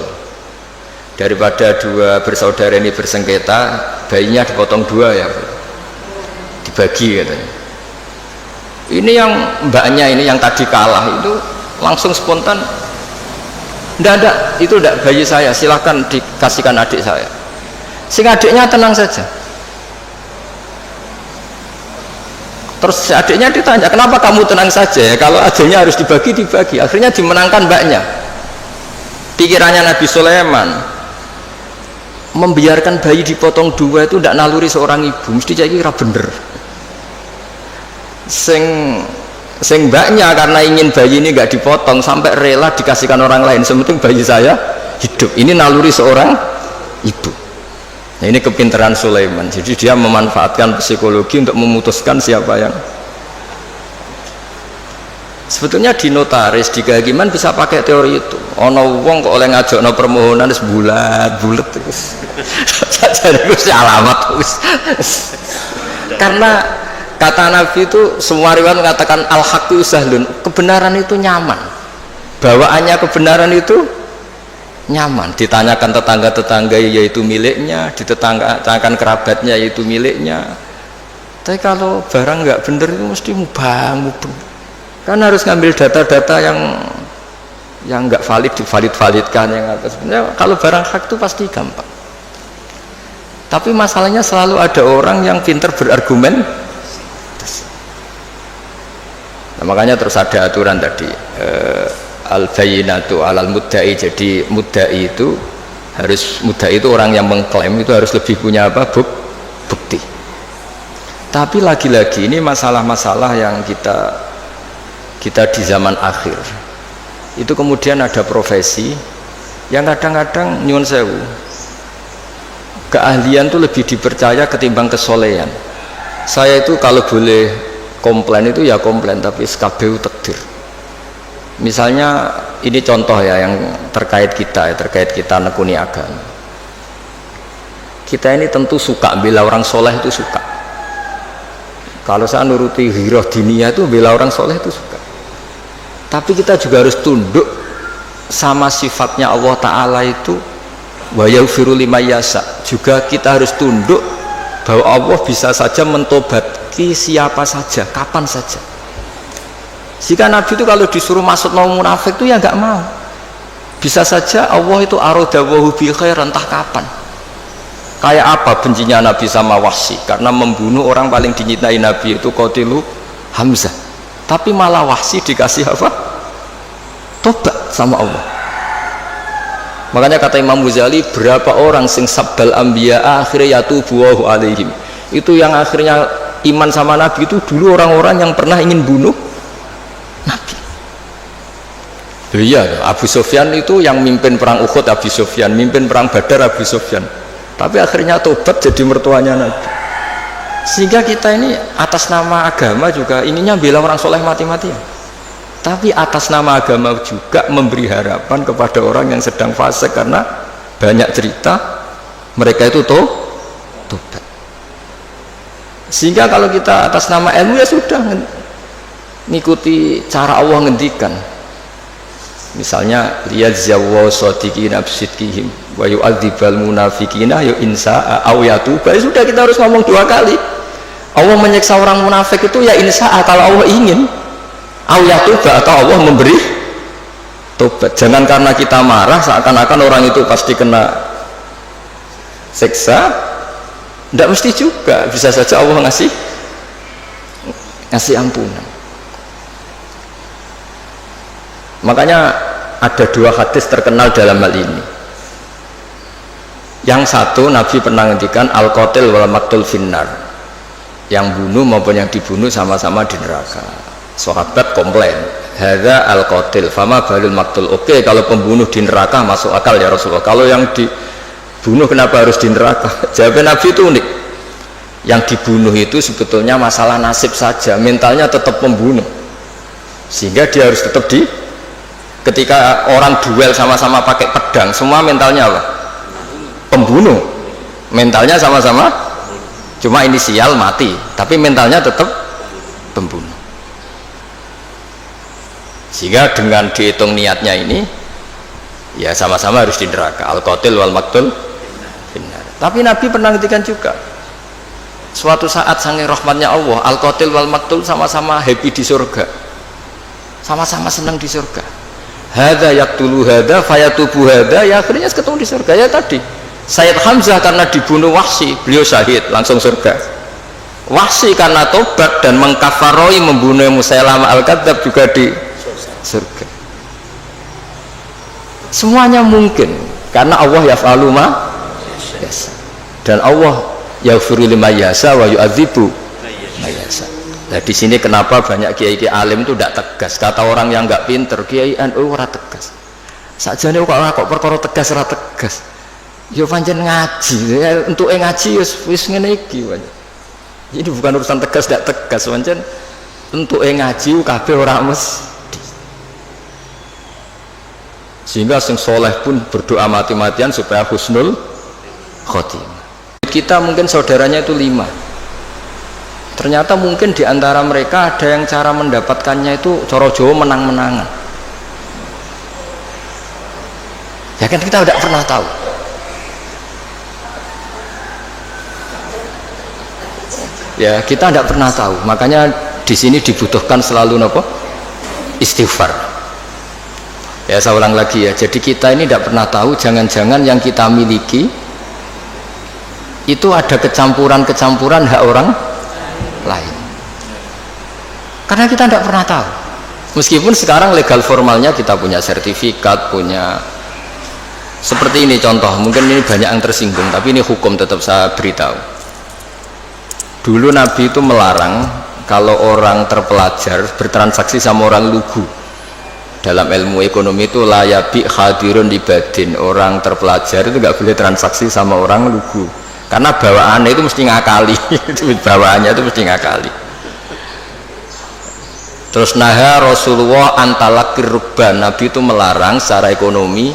daripada dua bersaudara ini bersengketa, bayinya dipotong dua ya, dibagi katanya. Ini yang mbaknya ini yang tadi kalah itu langsung spontan, ndak, itu ndak bayi saya, silahkan dikasihkan adik saya. Sing adiknya tenang saja. Terus adiknya ditanya, kenapa kamu tenang saja ya, kalau adiknya harus dibagi. Akhirnya dimenangkan mbaknya. Pikirannya Nabi Sulaiman, membiarkan bayi dipotong dua itu tidak naluri seorang ibu, mesti jadi kira bener. Sing mbaknya karena ingin bayi ini nggak dipotong sampai rela dikasihkan orang lain, sementing bayi saya hidup. Ini naluri seorang ibu. Nah, ini kepintaran Sulaiman. Jadi dia memanfaatkan psikologi untuk memutuskan siapa yang. Sebetulnya di notaris, di kehakiman bisa pakai teori itu. Ono wong kok oleh ngajak no permohonan bulat terus. Jadi itu alamat terus. Karena kata Nabi itu semua riwayat mengatakan al-haqqu sahlun, kebenaran itu nyaman. Bawaannya kebenaran itu nyaman. Ditanyakan tetangga-tetangga yaitu miliknya, ditanyakan kerabatnya yaitu miliknya. Tapi kalau barang nggak bener itu mesti mubang. Kan harus ngambil data-data yang nggak valid divalidkan yang atas. Sebenarnya kalau barang hak itu pasti gampang. Tapi masalahnya selalu ada orang yang pintar berargumen. Nah, makanya terus ada aturan tadi al-bayyinatu alal mudda'i. Jadi mudda'i itu orang yang mengklaim itu harus lebih punya apa? Bukti. Tapi lagi-lagi ini masalah-masalah yang kita di zaman akhir itu kemudian ada profesi yang kadang-kadang nyuwun sewu, keahlian itu lebih dipercaya ketimbang kesolehan. Saya itu kalau boleh komplain itu ya komplain, tapi SKBU takdir. Misalnya ini contoh ya yang terkait kita nekuni agama. Kita ini tentu suka bila orang soleh itu suka. Kalau saya nuruti ghirah diniyah itu bila orang soleh itu suka. Tapi kita juga harus tunduk sama sifatnya Allah Ta'ala itu wa yaghfiru liman yasha. Juga kita harus tunduk bahwa Allah bisa saja mentobati siapa saja, kapan saja. Jika Nabi itu kalau disuruh masuk mau munafik itu ya nggak mau. Bisa saja Allah itu aradawahu bi khair, entah kapan. Kayak apa bencinya Nabi sama Wahsy karena membunuh orang paling dicintai Nabi itu Qatilu Hamzah. Tapi malah Wahsy dikasih apa? Tobat sama Allah. Makanya kata Imam Ghazali, berapa orang sing sabbal anbiya akhirnya yatubu alaihim. Itu yang akhirnya iman sama Nabi itu dulu orang-orang yang pernah ingin bunuh Nabi. Iya, Abu Sufyan itu yang mimpin perang Uhud, Abu Sufyan mimpin perang Badar, Abu Sufyan. Tapi akhirnya tobat jadi mertuanya Nabi. Sehingga kita ini atas nama agama juga ininya bela orang soleh mati-matian. Tapi atas nama agama juga memberi harapan kepada orang yang sedang fasik, karena banyak cerita mereka itu tobat. Sehingga kalau kita atas nama ilmu ya sudah ngikuti cara Allah ngendikan. Misalnya liyajzawu shadiqina bisidqihim wa yu'adzibal munafiqina ya insa'a aw yatuba. Sudah, kita harus ngomong dua kali. Allah menyiksa orang munafik itu ya insa'a kalau Allah ingin, aw yatuba atau Allah memberi tobat. Jangan karena kita marah seakan-akan orang itu pasti kena siksa. Tidak mesti juga, bisa saja Allah ngasih ampunan. Makanya ada dua hadis terkenal dalam hal ini. Yang satu Nabi pernah ngendikan al-qatil wal maqtul finnar, yang bunuh maupun yang dibunuh sama-sama di neraka. Sahabat komplain, hadza al-qatil fama balul maqtul. Oke, kalau pembunuh di neraka masuk akal ya Rasulullah, kalau yang dibunuh kenapa harus di neraka? Jawab Nabi itu unik. Yang dibunuh itu sebetulnya masalah nasib saja, mentalnya tetap pembunuh, sehingga dia harus tetap ketika orang duel sama-sama pakai pedang, semua mentalnya apa? Pembunuh. Mentalnya sama-sama, cuma inisial mati, tapi mentalnya tetap pembunuh. Sehingga dengan dihitung niatnya ini, ya sama-sama harus di neraka. Al-qatil wal maktul finnar. Tapi Nabi pernah ngendikan juga, suatu saat saking rahmatnya Allah, al-qatil wal maktul sama-sama happy di surga, sama-sama senang di surga. Hadza yaqtulu hadza fayatubu hadza, ya akhirnya ketemu di surga. Ya tadi Sayyid Hamzah karena dibunuh Wahsy, beliau syahid langsung surga. Wahsy karena tobat dan mengkafaroi membunuh Musailamah al-Kadzdzab juga di surga. Semuanya mungkin karena Allah yaf'alu ma yasha, dan Allah yaghfiru liman yasha wa yu'adzibu man yasha. Nah di sini kenapa banyak kiai-kiai alim itu tidak tegas. Kata orang yang nggak pinter, kiai NU ora tegas. Sakjane kok perkara tegas ora tegas. Ya pancen ngaji, ya entuke ngaji wis ngene iki wae. Ini bukan urusan tegas tidak tegas, pancen entuke ngaji kabeh ora mesti. Sehingga sing soleh pun berdoa mati-matian supaya husnul khotimah. Kita mungkin saudaranya itu 5. Ternyata mungkin di antara mereka ada yang cara mendapatkannya itu coro Jawa menang-menangan. Ya kan kita tidak pernah tahu. Ya kita tidak pernah tahu. Makanya di sini dibutuhkan selalu apa? Istighfar. Ya saya ulang lagi ya. Jadi kita ini tidak pernah tahu. Jangan-jangan yang kita miliki itu ada kecampuran-kecampuran hak orang lain. Karena kita tidak pernah tahu. Meskipun sekarang legal formalnya kita punya sertifikat, punya seperti ini contoh. Mungkin ini banyak yang tersinggung, tapi ini hukum tetap saya beritahu. Dulu Nabi itu melarang kalau orang terpelajar bertransaksi sama orang lugu. Dalam ilmu ekonomi itu layabi hadirun libadin, orang terpelajar itu nggak boleh transaksi sama orang lugu. Karena bawaannya itu mesti ngakali, bawaannya itu mesti ngakali. Terus naha Rasulullah antalakir rubban, Nabi itu melarang secara ekonomi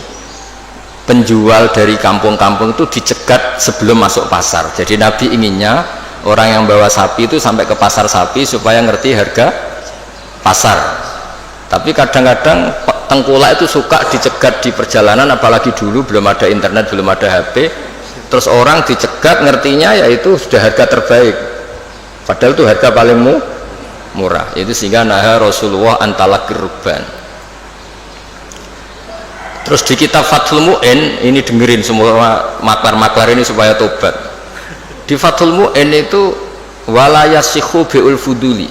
penjual dari kampung-kampung itu dicegat sebelum masuk pasar. Jadi Nabi inginnya orang yang bawa sapi itu sampai ke pasar sapi supaya ngerti harga pasar. Tapi kadang-kadang tengkulak itu suka dicegat di perjalanan, apalagi dulu belum ada internet, belum ada HP. Terus orang dicegat ngertinya yaitu sudah harga terbaik, padahal itu harga paling murah. Itu sehingga naha Rasulullah antalakir rubban. Terus di kitab Fathul Mu'in ini dengerin semua maklar-maklar ini supaya tobat. Di Fathul Mu'in itu wala yasikhu bi'ul fuduli,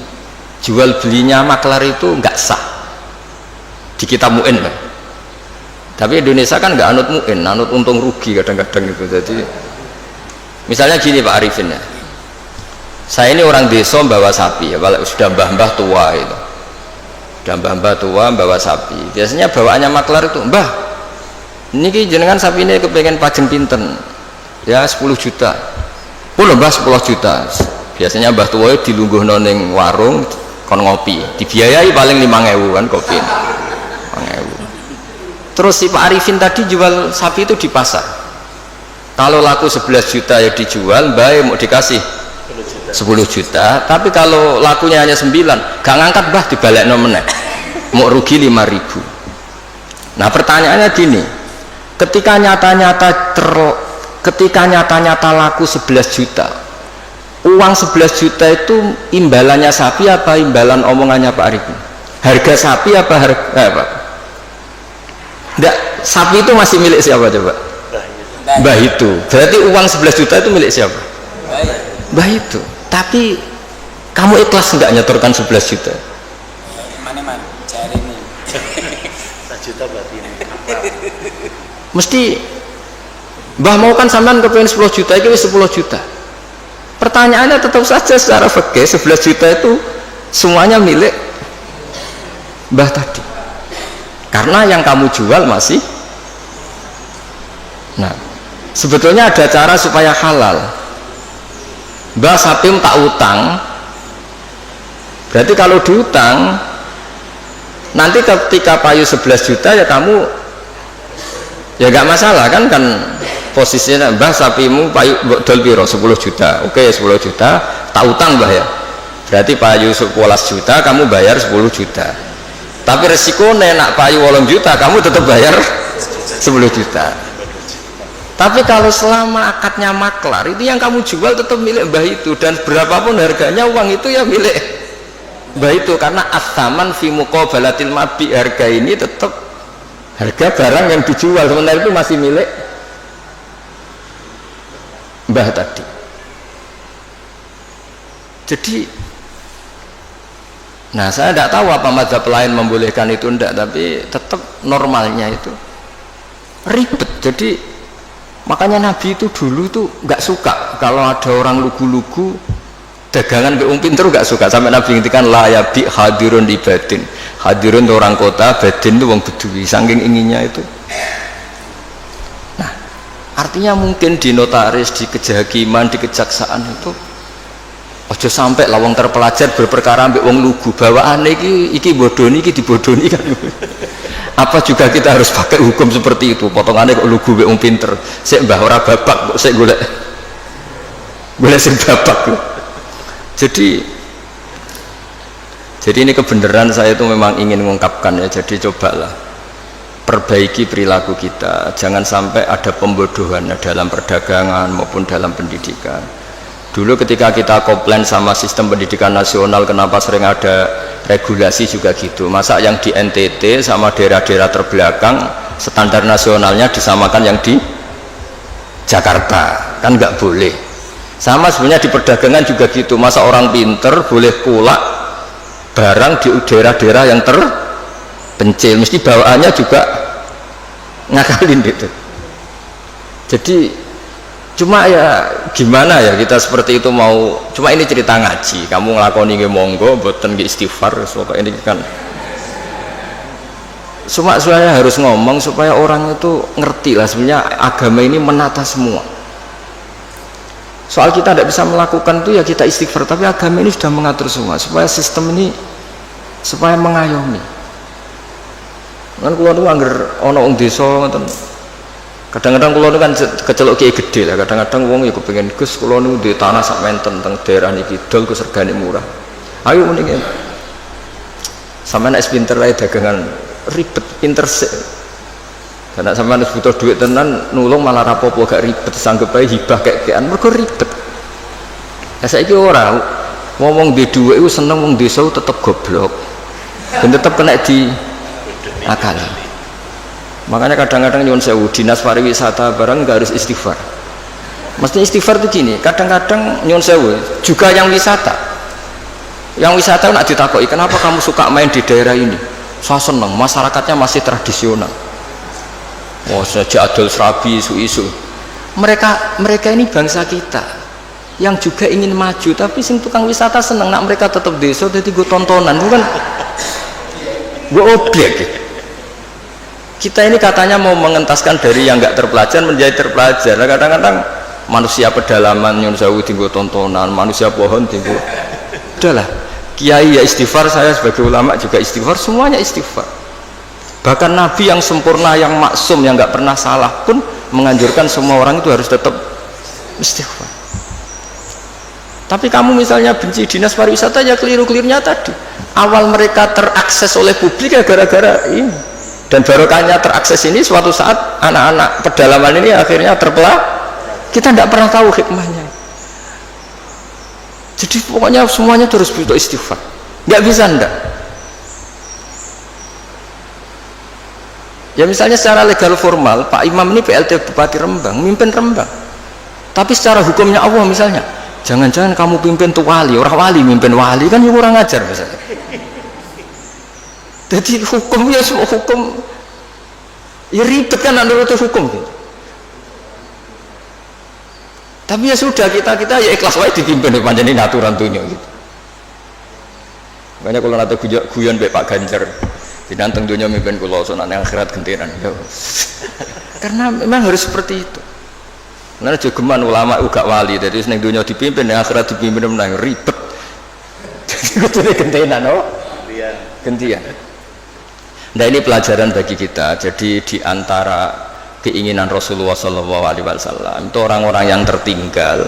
jual belinya maklar itu nggak sah di kitab Mu'in kan. Tapi Indonesia kan nggak anut Mu'in, anut untung rugi kadang-kadang itu. Jadi misalnya gini Pak Arifin ya, saya ini orang desa bawa sapi ya, sudah mbah-mbah tua itu, sudah mbah-mbah tua bawa sapi. Biasanya bawaannya maklar itu, mbah ini jenengan sapi ini kepengen pajeng pinten ya 10 juta pun mbah 10 juta. Biasanya mbah tua itu dilungguh noning warung kon ngopi, dibiayai paling 5.000 kan kopi 5.000. Terus si Pak Arifin tadi jual sapi itu di pasar, kalau laku 11 juta ya dijual, baik mau dikasih 10 juta. Tapi kalau lakunya hanya 9, gak ngangkat bah dibalik nomennya, mau rugi 5.000. Nah pertanyaannya gini, ketika nyata-nyata laku 11 juta, uang 11 juta itu imbalannya sapi apa imbalan omongannya Pak Arifin? Harga sapi apa harga apa? Enggak, sapi itu masih milik siapa coba? Mbah itu. Berarti uang 11 juta itu milik siapa? Mbah itu. Tapi kamu ikhlas enggak nyetorkan 11 juta? Mana cari nih. 1 juta berarti ini. Mesti Mbah mau kan sampean kepengen 10 juta, itu 10 juta. Pertanyaannya tetap saja secara fikih 11 juta itu semuanya milik Mbah tadi. Karena yang kamu jual masih. Nah, sebetulnya ada cara supaya halal. Mbah sapi tak utang, berarti kalau diutang nanti ketika payu 11 juta ya kamu ya gak masalah kan posisinya mbah sapimu payu dol piro 10 juta, oke 10 juta tak utang mbah ya, berarti payu 11 juta kamu bayar 10 juta. Tapi resikonya nak payu 8 juta kamu tetap bayar 10 10 juta. Tapi kalau selama akadnya maklar, itu yang kamu jual tetap milik mbah itu, dan berapapun harganya uang itu ya milik mbah itu, karena as-saman fi muqabalatil mabi, harga ini tetap harga barang yang dijual, sementara itu masih milik mbah tadi. Jadi nah saya tidak tahu apa mazhab lain membolehkan itu enggak, tapi tetap normalnya itu ribet. Jadi makanya Nabi itu dulu tuh nggak suka kalau ada orang lugu-lugu dagangan ke pinter, nggak suka. Sampai Nabi ngintikan la yabi hadirun di batin, hadirun itu orang kota, batin itu wong bedui, saking inginnya itu. Nah artinya mungkin di notaris, di kejahakiman, di kejaksaan itu ojo sampai lawang terpelajar berperkara ambek wong lugu, bawaan iki bodoni, iki dibodoni kan. Apa juga kita harus pakai hukum seperti itu? Potongannya kok lugu mbek wong pinter, sik mbah ora babak kok sik golek sing babak. Jadi ini kebenaran saya itu memang ingin mengungkapkan ya. Jadi cobalah perbaiki perilaku kita, jangan sampai ada pembodohan dalam perdagangan maupun dalam pendidikan. Dulu ketika kita komplain sama sistem pendidikan nasional, kenapa sering ada regulasi juga gitu. Masa yang di NTT sama daerah-daerah terbelakang standar nasionalnya disamakan yang di Jakarta, kan nggak boleh. Sama sebenarnya di perdagangan juga gitu. Masa orang pinter boleh kulak barang di daerah-daerah yang terpencil, mesti bawaannya juga ngakalin gitu. Jadi cuma ya gimana ya kita seperti itu mau, cuma ini cerita ngaji, kamu ngelakoni nge monggo boten nge istighfar, pokoknya ini kan cuma saya harus ngomong supaya orang itu ngerti lah sebenarnya agama ini menata semua. Soal kita tidak bisa melakukan itu ya kita istighfar, tapi agama ini sudah mengatur semua supaya sistem ini supaya mengayomi. Kan kula niku angger ana wong desa ngoten, kadang-kadang kula niku kan kecelok kiai gede lah, kadang-kadang wong ya kepengin Gus kula niku di tanah sak menten teng daerah niki dol Gus regane murah. Ayo mending sampean nek pinter ae dagangan ribet pinter sik. Karena sampean butuh duit tenan nulung malah rapopo gak ribet, sanggep ae hibah kek-kekan mergo ribet. Ya saiki ora ngomong di dhuwit iku seneng wong desa tetep goblok. Dan tetep kena di akal. Makanya kadang-kadang nyuwun sewu dinas pariwisata barang nggak harus istighfar. Mesti istighfar tuh gini, kadang-kadang nyuwun sewu juga yang wisata nak ditakoki kenapa kamu suka main di daerah ini, saya seneng masyarakatnya masih tradisional. Mau saja adol serabi isu-isu. Mereka ini bangsa kita yang juga ingin maju, tapi sing tukang wisata seneng nak mereka tetap desa jadi gue tontonan, bukan gue objek. Kita ini katanya mau mengentaskan dari yang nggak terpelajar menjadi terpelajar. Kadang-kadang manusia pedalaman nyun sewu tinggu tontonan, manusia pohon tinggu. Udahlah, kiai ya istighfar, saya sebagai ulama juga istighfar, semuanya istighfar. Bahkan Nabi yang sempurna, yang maksum, yang nggak pernah salah pun menganjurkan semua orang itu harus tetap istighfar. Tapi kamu misalnya benci dinas pariwisata ya keliru-kelirunya tadi. Awal mereka terakses oleh publik ya gara-gara ini. Dan barokahnya terakses ini suatu saat anak-anak pedalaman ini akhirnya terbelah. Kita tidak pernah tahu hikmahnya. Jadi pokoknya semuanya terus butuh istighfar. Nggak bisa ndak. Ya misalnya secara legal formal Pak Imam ini PLT Bupati Rembang, mimpin Rembang. Tapi secara hukumnya Allah misalnya, jangan-jangan kamu pimpin tuh wali, orang wali mimpin wali kan ya kurang ajar misalnya. Jadi hukum ya semua hukum ya ribet kan menurut hukum gitu. Tapi ya sudah kita ya ikhlas wae dipimpin panjenengan aturan dunia gitu. Makanya kalau nanti guyon Pak Ganjar dinanteng dunia mimpin kula sonan akhirat gentenan ya. Karena memang harus seperti itu. Karena jogeman ulama uga wali, jadi seneng dunia dipimpin, yang akhirat dipimpin menang ribet. Jadi kudune gentenan oh. Gantian. Nah ini pelajaran bagi kita. Jadi di antara keinginan Rasulullah SAW itu orang-orang yang tertinggal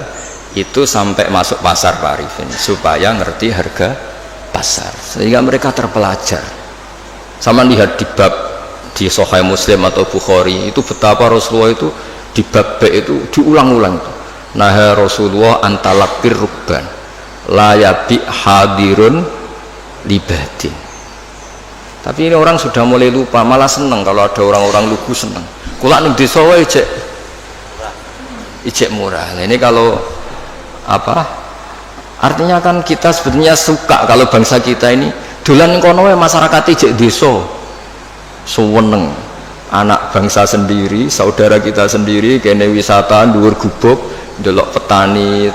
itu sampai masuk pasar Pak Arifin supaya ngerti harga pasar sehingga mereka terpelajar. Sama lihat di bab di Sahih Muslim atau Bukhari itu betapa Rasulullah itu di bab itu diulang-ulang itu. Nah Rasulullah antalakir rukban la yabi hadirun libadin. Tapi ini orang sudah mulai lupa, malah seneng kalau ada orang-orang lugu seneng. Kula ning desa wae ijek murah. Nah, ini kalau apa? Artinya kan kita sebetulnya suka kalau bangsa kita ini dolan kono wae masyarakat ijek desa. Suweneng anak bangsa sendiri, saudara kita sendiri kene wisata dhuwur gubuk, ndelok petani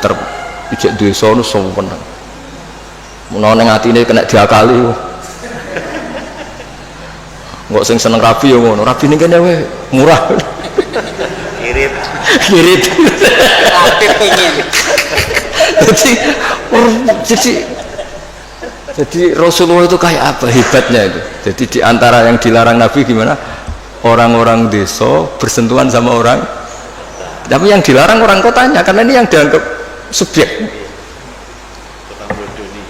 ijek desa nu suweneng. Menawa ning atine kena diakali. Nggak sing seneng rabi ya ngono, rabi ning kene wae murah. Irit. Irit. Tapi pengen. Jadi Rasulullah itu kayak apa hebatnya itu. Jadi di antara yang dilarang Nabi gimana? Orang-orang desa bersentuhan sama orang. Tapi yang dilarang orang kotanya karena ini yang dianggap subjek. Tukang bodoh nih.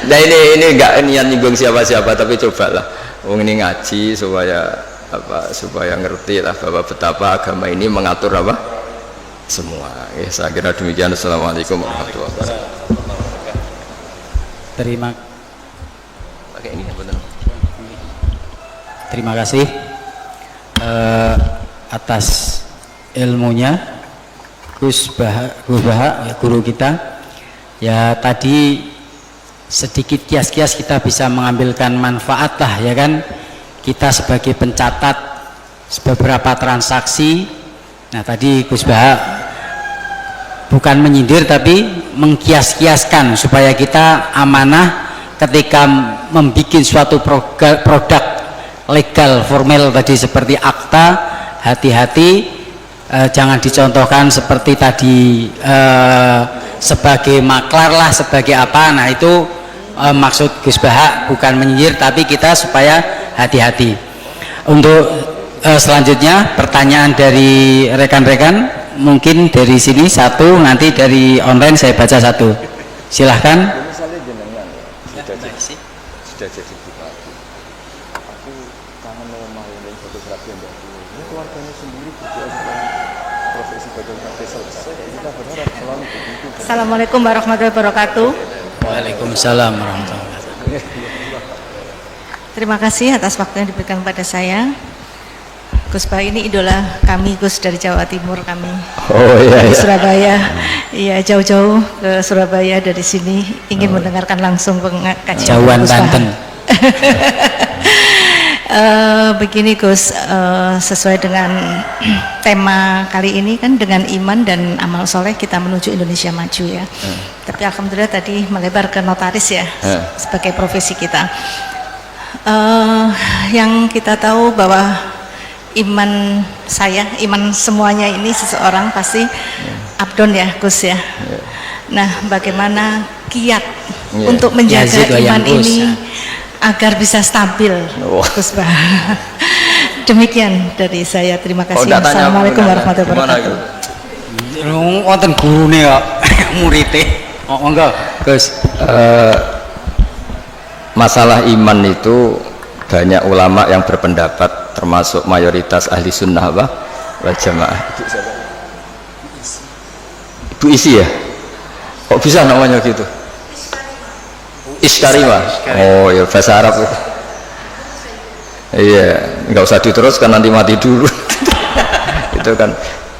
Nah ini enggak niat nyinggung siapa-siapa, tapi cobalah wong ini ngaji supaya apa, supaya ngerti lah bahwa betapa agama ini mengatur apa semua. Ya, saya kira demikian. Assalamualaikum warahmatullahi wabarakatuh. Terima kasih atas ilmunya Gus Baha, guru kita. Ya tadi sedikit kias-kias kita bisa mengambilkan manfaat lah ya kan, kita sebagai pencatat beberapa transaksi. Nah tadi Gus Baha bukan menyindir tapi mengkias-kiaskan supaya kita amanah ketika membuat suatu produk legal formal tadi seperti akta, hati-hati jangan dicontohkan seperti tadi sebagai maklar lah, sebagai apa. Nah itu maksud Gus Baha bukan menyindir tapi kita supaya hati-hati. Untuk selanjutnya pertanyaan dari rekan-rekan, mungkin dari sini satu, nanti dari online saya baca satu. Silahkan. Sudah jadi bupati. Aku kangen rumah yang fotografi yang bagus. Ini keluarganya sendiri berdoa supaya profesi fotografi selesai. Kita berharap selalu begitu. Assalamualaikum warahmatullahi wabarakatuh. Waalaikumsalam warahmatullahi wabarakatuh. Terima kasih atas waktu yang diberikan kepada saya. Gus Baha ini idola kami, Gus, dari Jawa Timur kami. Oh iya, Di iya. Surabaya. Iya, jauh-jauh ke Surabaya dari sini ingin mendengarkan langsung pengajian Jauhan Gus Baha. Banten. Begini Gus, sesuai dengan tema kali ini kan dengan iman dan amal soleh kita menuju Indonesia maju ya. Tapi alhamdulillah tadi melebar ke notaris ya sebagai profesi kita. Yang kita tahu bahwa iman saya, iman semuanya ini seseorang pasti abdon ya Gus ya. Nah bagaimana kiat untuk menjaga Yazid wayang iman Gus, ini ya. agar bisa stabil Gus Baha. Demikian dari saya, terima kasih. Assalamualaikum warahmatullahi wabarakatuh. Wonten gurune kok murite. Oh enggak, Gus. Masalah iman itu banyak ulama yang berpendapat, termasuk mayoritas ahli sunnah wal jamaah. Ibu Isi ya? Kok bisa namanya gitu? Iskarima. Oh ya bahasa Arab itu. Iya, nggak usah diteruskan nanti mati dulu. Itu kan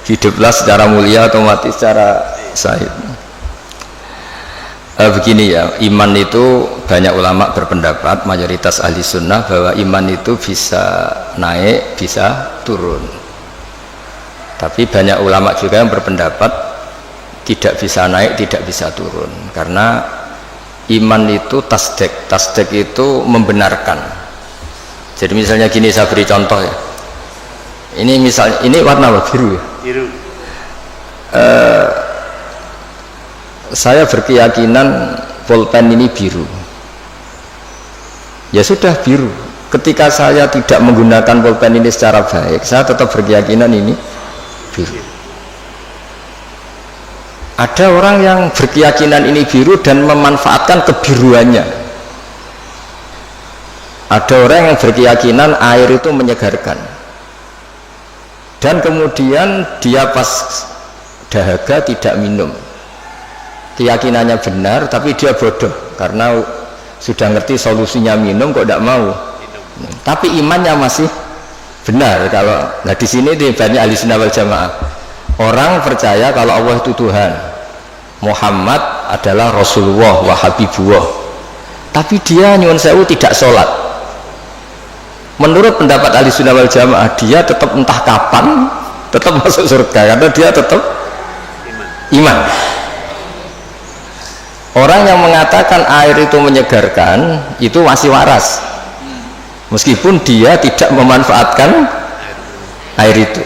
hiduplah secara mulia atau mati secara syahid. Begini ya, iman itu banyak ulama berpendapat, mayoritas ahli sunnah bahwa iman itu bisa naik, bisa turun. Tapi banyak ulama juga yang berpendapat tidak bisa naik, tidak bisa turun. Karena iman itu tasdek, tasdek itu membenarkan. Jadi misalnya gini, saya beri contoh ya. Ini misalnya, ini warna apa? Biru ya? Biru. Saya berkeyakinan pulpen ini biru. Ya sudah biru. Ketika saya tidak menggunakan pulpen ini secara baik, saya tetap berkeyakinan ini biru. Ada orang yang berkeyakinan ini biru dan memanfaatkan kebiruannya. Ada orang yang berkeyakinan air itu menyegarkan, dan kemudian dia pas dahaga tidak minum. Keyakinannya benar, tapi dia bodoh karena sudah ngerti solusinya minum kok tidak mau. Tapi imannya masih benar. Kalau nah di sini di Bani Ahli Sunnah wal Jamaah, orang percaya kalau Allah itu Tuhan, Muhammad adalah Rasulullah wa Habibullah, tapi dia nyuwun sewu tidak sholat. Menurut pendapat Ahli Sunnah wal Jamaah, dia tetap entah kapan tetap masuk surga karena dia tetap iman. Orang yang mengatakan air itu menyegarkan itu masih waras, meskipun dia tidak memanfaatkan air itu.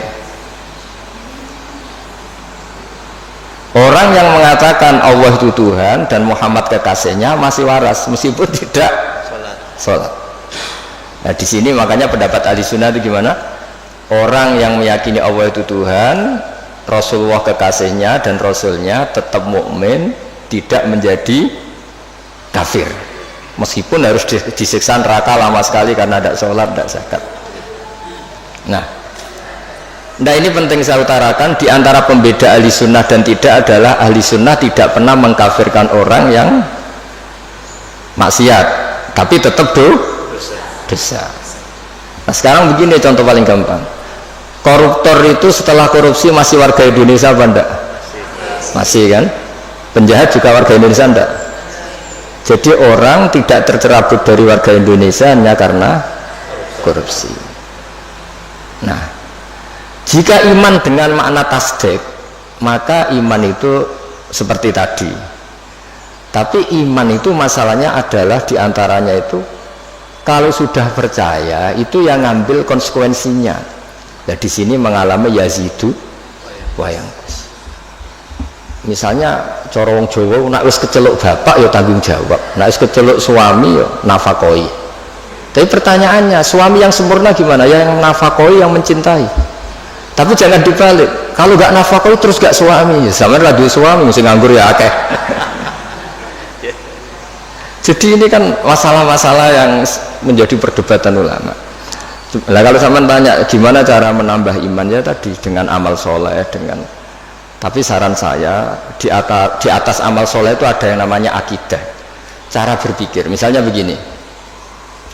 Orang yang mengatakan Allah itu Tuhan dan Muhammad kekasihnya masih waras, meskipun tidak sholat. Nah di sini makanya pendapat Ahli Sunnah itu gimana? Orang yang meyakini Allah itu Tuhan, Rasulullah kekasihnya dan Rasulnya tetap mukmin, tidak menjadi kafir, meskipun harus disiksa neraka lama sekali karena tidak sholat, tidak zakat. Nah ini penting saya utarakan, di antara pembeda Ahli Sunnah dan tidak adalah Ahli Sunnah tidak pernah mengkafirkan orang yang maksiat, tapi tetap dosa. Nah sekarang begini contoh paling gampang, koruptor itu setelah korupsi masih warga Indonesia apa enggak? Masih kan? Penjahat juga warga Indonesia enggak? Jadi orang tidak tercerabut dari warga Indonesia hanya karena korupsi. Nah jika iman dengan makna tasdik, maka iman itu seperti tadi. Tapi iman itu masalahnya adalah diantaranya itu kalau sudah percaya itu yang ngambil konsekuensinya. Nah di sini mengalami yazidu wayangkus. Misalnya cara wong Jawa, nek wis keceluk bapak ya tanggung jawab, nek wis keceluk suami ya nafakoi. Tapi pertanyaannya, suami yang sempurna gimana? Yang nafakoi, yang mencintai. Tapi jangan dibalik, kalau gak nafakoi terus gak suami, sama lah dua suami mesti nganggur ya akeh. Jadi ini kan masalah-masalah yang menjadi perdebatan ulama. Nah kalau sampean tanya gimana cara menambah iman, ya tadi dengan amal soleh, dengan. Tapi saran saya di atas amal soleh itu ada yang namanya akidah, cara berpikir. Misalnya begini,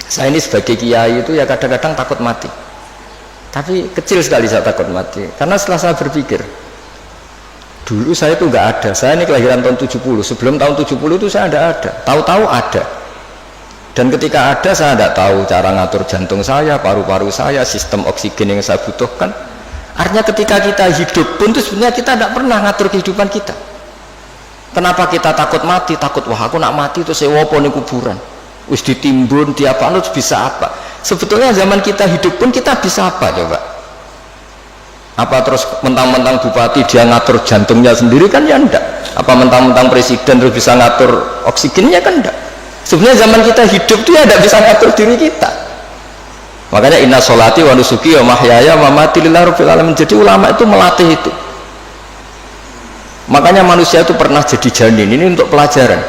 saya ini sebagai kiai itu ya kadang-kadang takut mati. Tapi kecil sekali saya takut mati, karena setelah saya berpikir, dulu saya itu nggak ada, saya ini kelahiran tahun 70, sebelum tahun 70 itu saya tidak ada, tahu-tahu ada. Dan ketika ada saya tidak tahu cara ngatur jantung saya, paru-paru saya, sistem oksigen yang saya butuhkan. Artinya ketika kita hidup pun itu sebenarnya kita tidak pernah ngatur kehidupan kita. Kenapa kita takut mati? Takut, wah aku nak mati itu saya wopo nih kuburan, wis ditimbun, diapa, terus bisa apa? Sebetulnya zaman kita hidup pun kita bisa apa coba? Apa terus mentang-mentang bupati dia ngatur jantungnya sendiri kan ya enggak? Apa mentang-mentang presiden terus bisa ngatur oksigennya kan enggak? Sebenarnya zaman kita hidup itu ya tidak bisa ngatur diri kita. Makanya inna sholati wa nusuki wa mahyaya wa mamati lillahi rabbil alamin. Jadi ulama itu melatih itu. Makanya manusia itu pernah jadi janin, ini untuk pelajaran.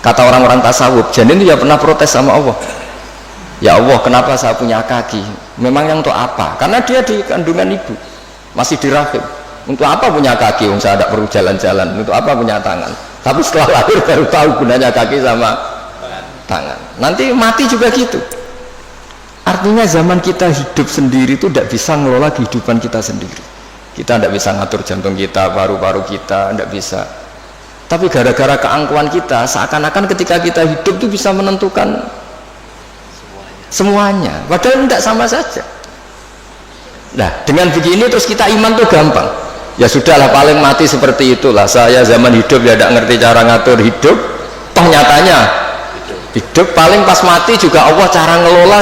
Kata orang-orang tasawuf, janin itu ya pernah protes sama Allah. Ya Allah, kenapa saya punya kaki? Memangnya untuk apa? Karena dia di kandungan ibu, masih di rahim. Untuk apa punya kaki? Saya tidak perlu jalan-jalan. Untuk apa punya tangan? Tapi setelah lahir baru tahu gunanya kaki sama tangan. Nanti mati juga gitu. Artinya zaman kita hidup sendiri itu tidak bisa ngelola kehidupan kita sendiri. Kita tidak bisa ngatur jantung kita, paru-paru kita, tidak bisa. Tapi gara-gara keangkuhan kita, seakan-akan ketika kita hidup itu bisa menentukan semuanya. Padahal tidak, sama saja. Nah dengan begini terus kita iman tuh gampang. Ya sudahlah, paling mati seperti itulah. Saya zaman hidup ya tidak ngerti cara ngatur hidup. Toh nyatanya hidup paling pas mati juga Allah cara ngelola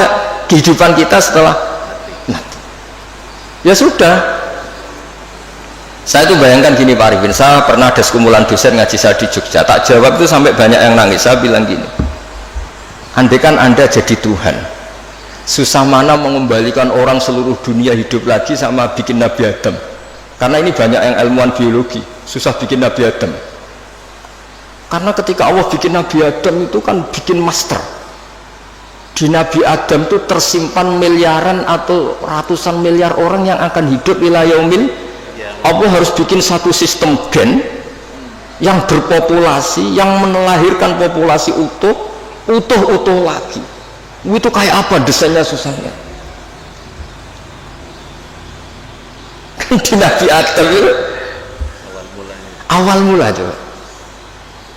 kehidupan kita setelah mati. Ya sudah. Saya itu bayangkan gini Pak Arifin, saya pernah ada sekumpulan dosen ngaji saya di Jogja, tak jawab itu sampai banyak yang nangis. Saya bilang gini, andai kan Anda jadi Tuhan, susah mana mengembalikan orang seluruh dunia hidup lagi sama bikin Nabi Adam. Karena ini banyak yang ilmuwan biologi, susah bikin Nabi Adam. Karena ketika Allah bikin Nabi Adam itu kan bikin master. Di Nabi Adam itu tersimpan miliaran atau ratusan miliar orang yang akan hidup ila yaumil. Allah harus bikin satu sistem gen yang berpopulasi, yang melahirkan populasi utuh lagi. Itu kayak apa desainnya susahnya? Di Nabi Adam itu awal mula coba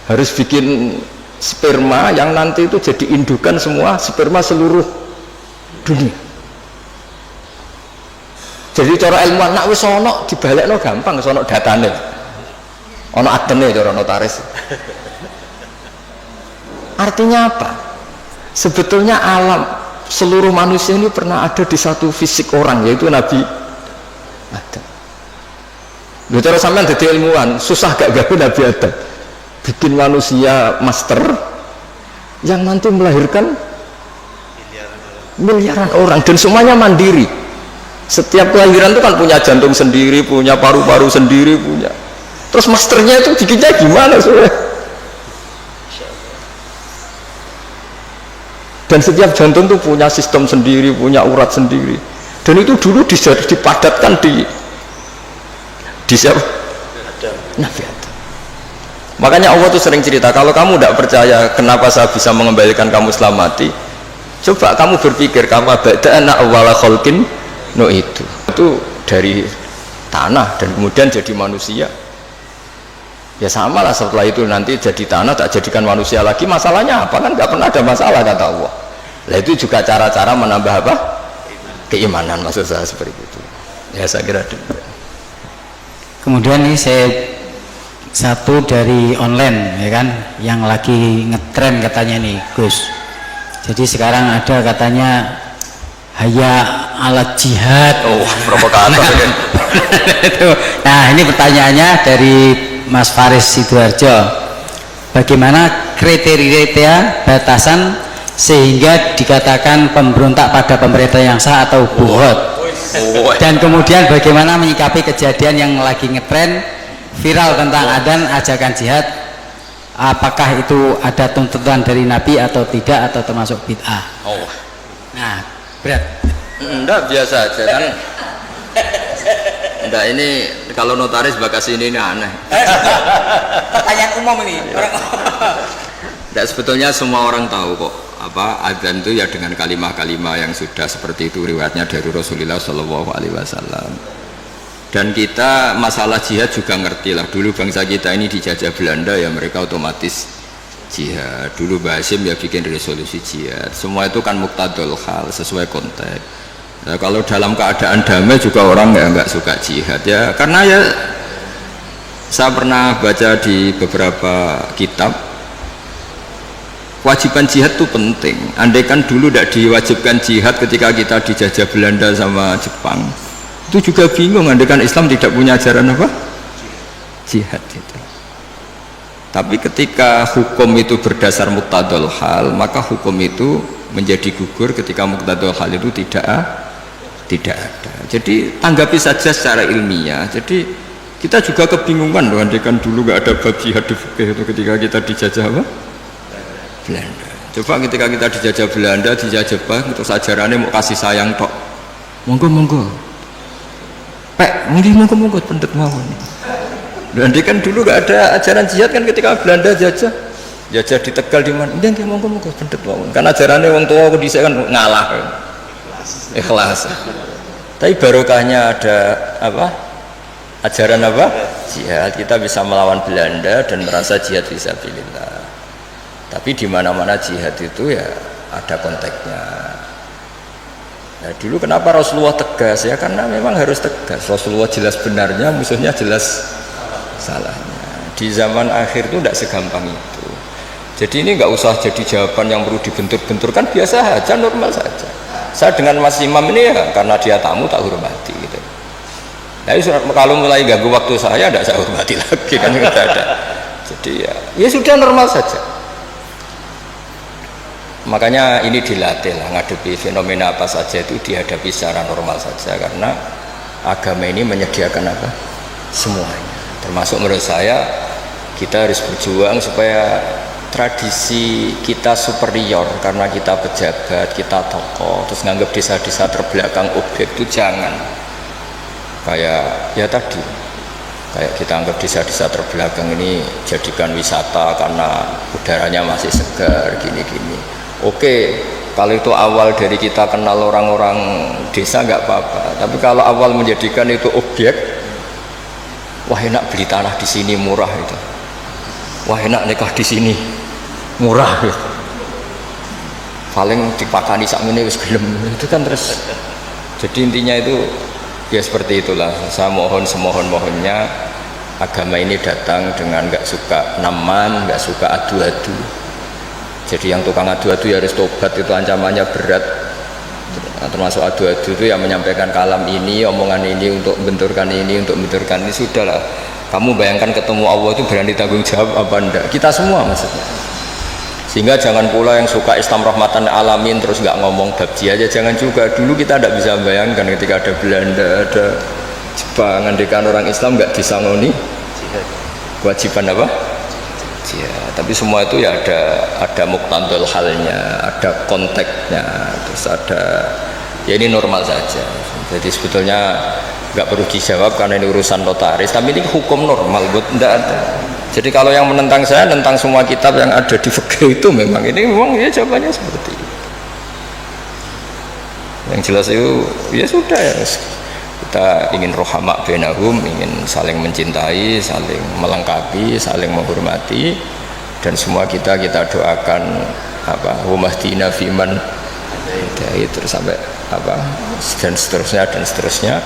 harus bikin sperma yang nanti itu jadi indukan semua sperma seluruh dunia. Jadi cara ilmuwan nak wis ana dibalekno gampang, sono datane. Ana adene cara notaris. Artinya apa? Sebetulnya alam seluruh manusia ini pernah ada di satu fisik orang, yaitu Nabi Adam. Lho cara sampean dadi ilmuwan, susah gak gawe Nabi Adam? Bikin manusia master yang nanti melahirkan miliaran orang dan semuanya mandiri. Setiap kelahiran itu kan punya jantung sendiri, punya paru-paru sendiri, punya. Terus masternya itu bikinnya gimana soalnya? Dan setiap jantung itu punya sistem sendiri, punya urat sendiri. Dan itu dulu dipadatkan di siapa? Nabi Adam. Makanya Allah tuh sering cerita, kalau kamu tidak percaya kenapa saya bisa mengembalikan kamu selamati, coba kamu berpikir, kamu ba'da anak awala kholkin no itu dari tanah dan kemudian jadi manusia. Ya sama lah, setelah itu nanti jadi tanah tak jadikan manusia lagi, masalahnya apa? Kan nggak pernah ada masalah kata Allah. Nah itu juga cara-cara menambah apa? Keimanan, maksud saya seperti itu. Ya saya kira demikian. Kemudian ini saya satu dari online ya kan, yang lagi ngetren katanya nih Gus. Jadi sekarang ada katanya haya alat jihad. Oh provokator kan. Nah ini pertanyaannya dari Mas Faris Sidoarjo. Bagaimana kriteria batasan sehingga dikatakan pemberontak pada pemerintah yang sah atau buhot? Dan kemudian bagaimana menyikapi kejadian yang lagi ngetren viral tentang adan ajakan jihad, apakah itu ada tuntutan dari Nabi atau tidak, atau termasuk bid'ah? Nah berat. Enggak, biasa aja kan. Enggak, ini kalau notaris bakas ini aneh. Pertanyaan umum ini. Enggak, sebetulnya semua orang tahu kok apa adzan itu ya dengan kalimah-kalimah yang sudah seperti itu riwayatnya dari Rasulullah Shallallahu Alaihi Wasallam. Dan kita masalah jihad juga ngerti lah, dulu bangsa kita ini dijajah Belanda ya mereka otomatis jihad. Dulu Mbah Hasyim ya bikin resolusi jihad, semua itu kan muqtadul hal, sesuai konteks. Nah, kalau dalam keadaan damai juga orang nggak suka jihad ya, karena ya saya pernah baca di beberapa kitab kewajiban jihad itu penting. Andai kan dulu tidak diwajibkan jihad ketika kita dijajah Belanda sama Jepang, itu juga bingung, andai kan Islam tidak punya ajaran apa? Jihad itu. Tapi ketika hukum itu berdasar muqtadul hal, maka hukum itu menjadi gugur ketika muqtadul hal itu tidak ada. Jadi tanggapi saja secara ilmiah. Jadi kita juga kebingungan loh, andai kan dulu nggak ada bab jihad di fikih itu ketika kita dijajah apa? Belanda. Coba ketika kita dijajah Belanda, dijajah Jepang, terus ajarannya mau kasih sayang tok. Monggo. Pak, monggo pendet mawon. Dan kan dulu gak ada ajaran jihad kan ketika Belanda jajah di Tegal di mana? Nggih monggo pendet mawon. Kan ajarannya wong tua dhisik kan ngalah. Ikhlas. Tapi barokahnya ada apa? Ajaran apa? Jihad. Kita bisa melawan Belanda dan merasa jihad fisabilillah. Tapi di mana-mana jihad itu ya ada konteksnya. Nah, dulu kenapa Rasulullah tegas ya, karena memang harus tegas. Rasulullah jelas benarnya, musuhnya jelas salahnya. Di zaman akhir itu tidak segampang itu. Jadi ini nggak usah jadi jawaban yang perlu dibentur-benturkan, biasa saja, normal saja. Saya dengan Mas Imam ini ya karena dia tamu tak hormati gitu. Tapi kalau mulai ganggu waktu saya tidak saya hormati lagi kan tidak ada. Jadi ya sudah normal saja. Makanya ini dilatih lah, ngadepi fenomena apa saja itu dihadapi secara normal saja, karena agama ini menyediakan apa? Semuanya. Termasuk menurut saya kita harus berjuang supaya tradisi kita superior karena kita pejabat, kita tokoh, terus nganggap desa-desa terbelakang objek itu jangan. Kayak ya tadi, kayak kita anggap desa-desa terbelakang ini jadikan wisata karena udaranya masih segar gini-gini. Oke, kalau itu awal dari kita kenal orang-orang desa nggak apa-apa. Tapi kalau awal menjadikan itu objek, wah enak beli tanah di sini murah itu. Wah enak nikah di sini murah gitu. Paling dipakani sakmene wis gelem itu kan terus. Jadi intinya itu ya seperti itulah. Saya mohon semohon-mohonnya agama ini datang dengan nggak suka naman, nggak suka adu-adu. Jadi yang tukang adu-adu ya harus tobat, itu ancamannya berat. Termasuk adu-adu itu yang menyampaikan kalam ini, omongan ini untuk benturkan ini, untuk benturkan ini, sudahlah. Kamu bayangkan ketemu Allah itu berani tanggung jawab apa enggak? Kita semua maksudnya. Sehingga jangan pula yang suka Islam rahmatan alamin terus nggak ngomong babji aja, jangan juga. Dulu kita tidak bisa bayangkan ketika ada Belanda, ada Jepang, ngendikan orang Islam nggak disangoni kewajiban apa? Ya, tapi semua itu ya ada muktadul halnya, ada konteksnya, terus ada ya ini normal saja. Jadi sebetulnya nggak perlu dijawab karena ini urusan notaris, tapi ini hukum normal, buat tidak ada. Jadi kalau yang menentang saya tentang semua kitab yang ada di fikih itu memang ya jawabannya seperti itu. Yang jelas itu ya sudah ya. Kita ingin rohama bainahum, ingin saling mencintai, saling melengkapi, saling menghormati, dan semua kita doakan apa humahdina fiman terus sampai apa dan seterusnya.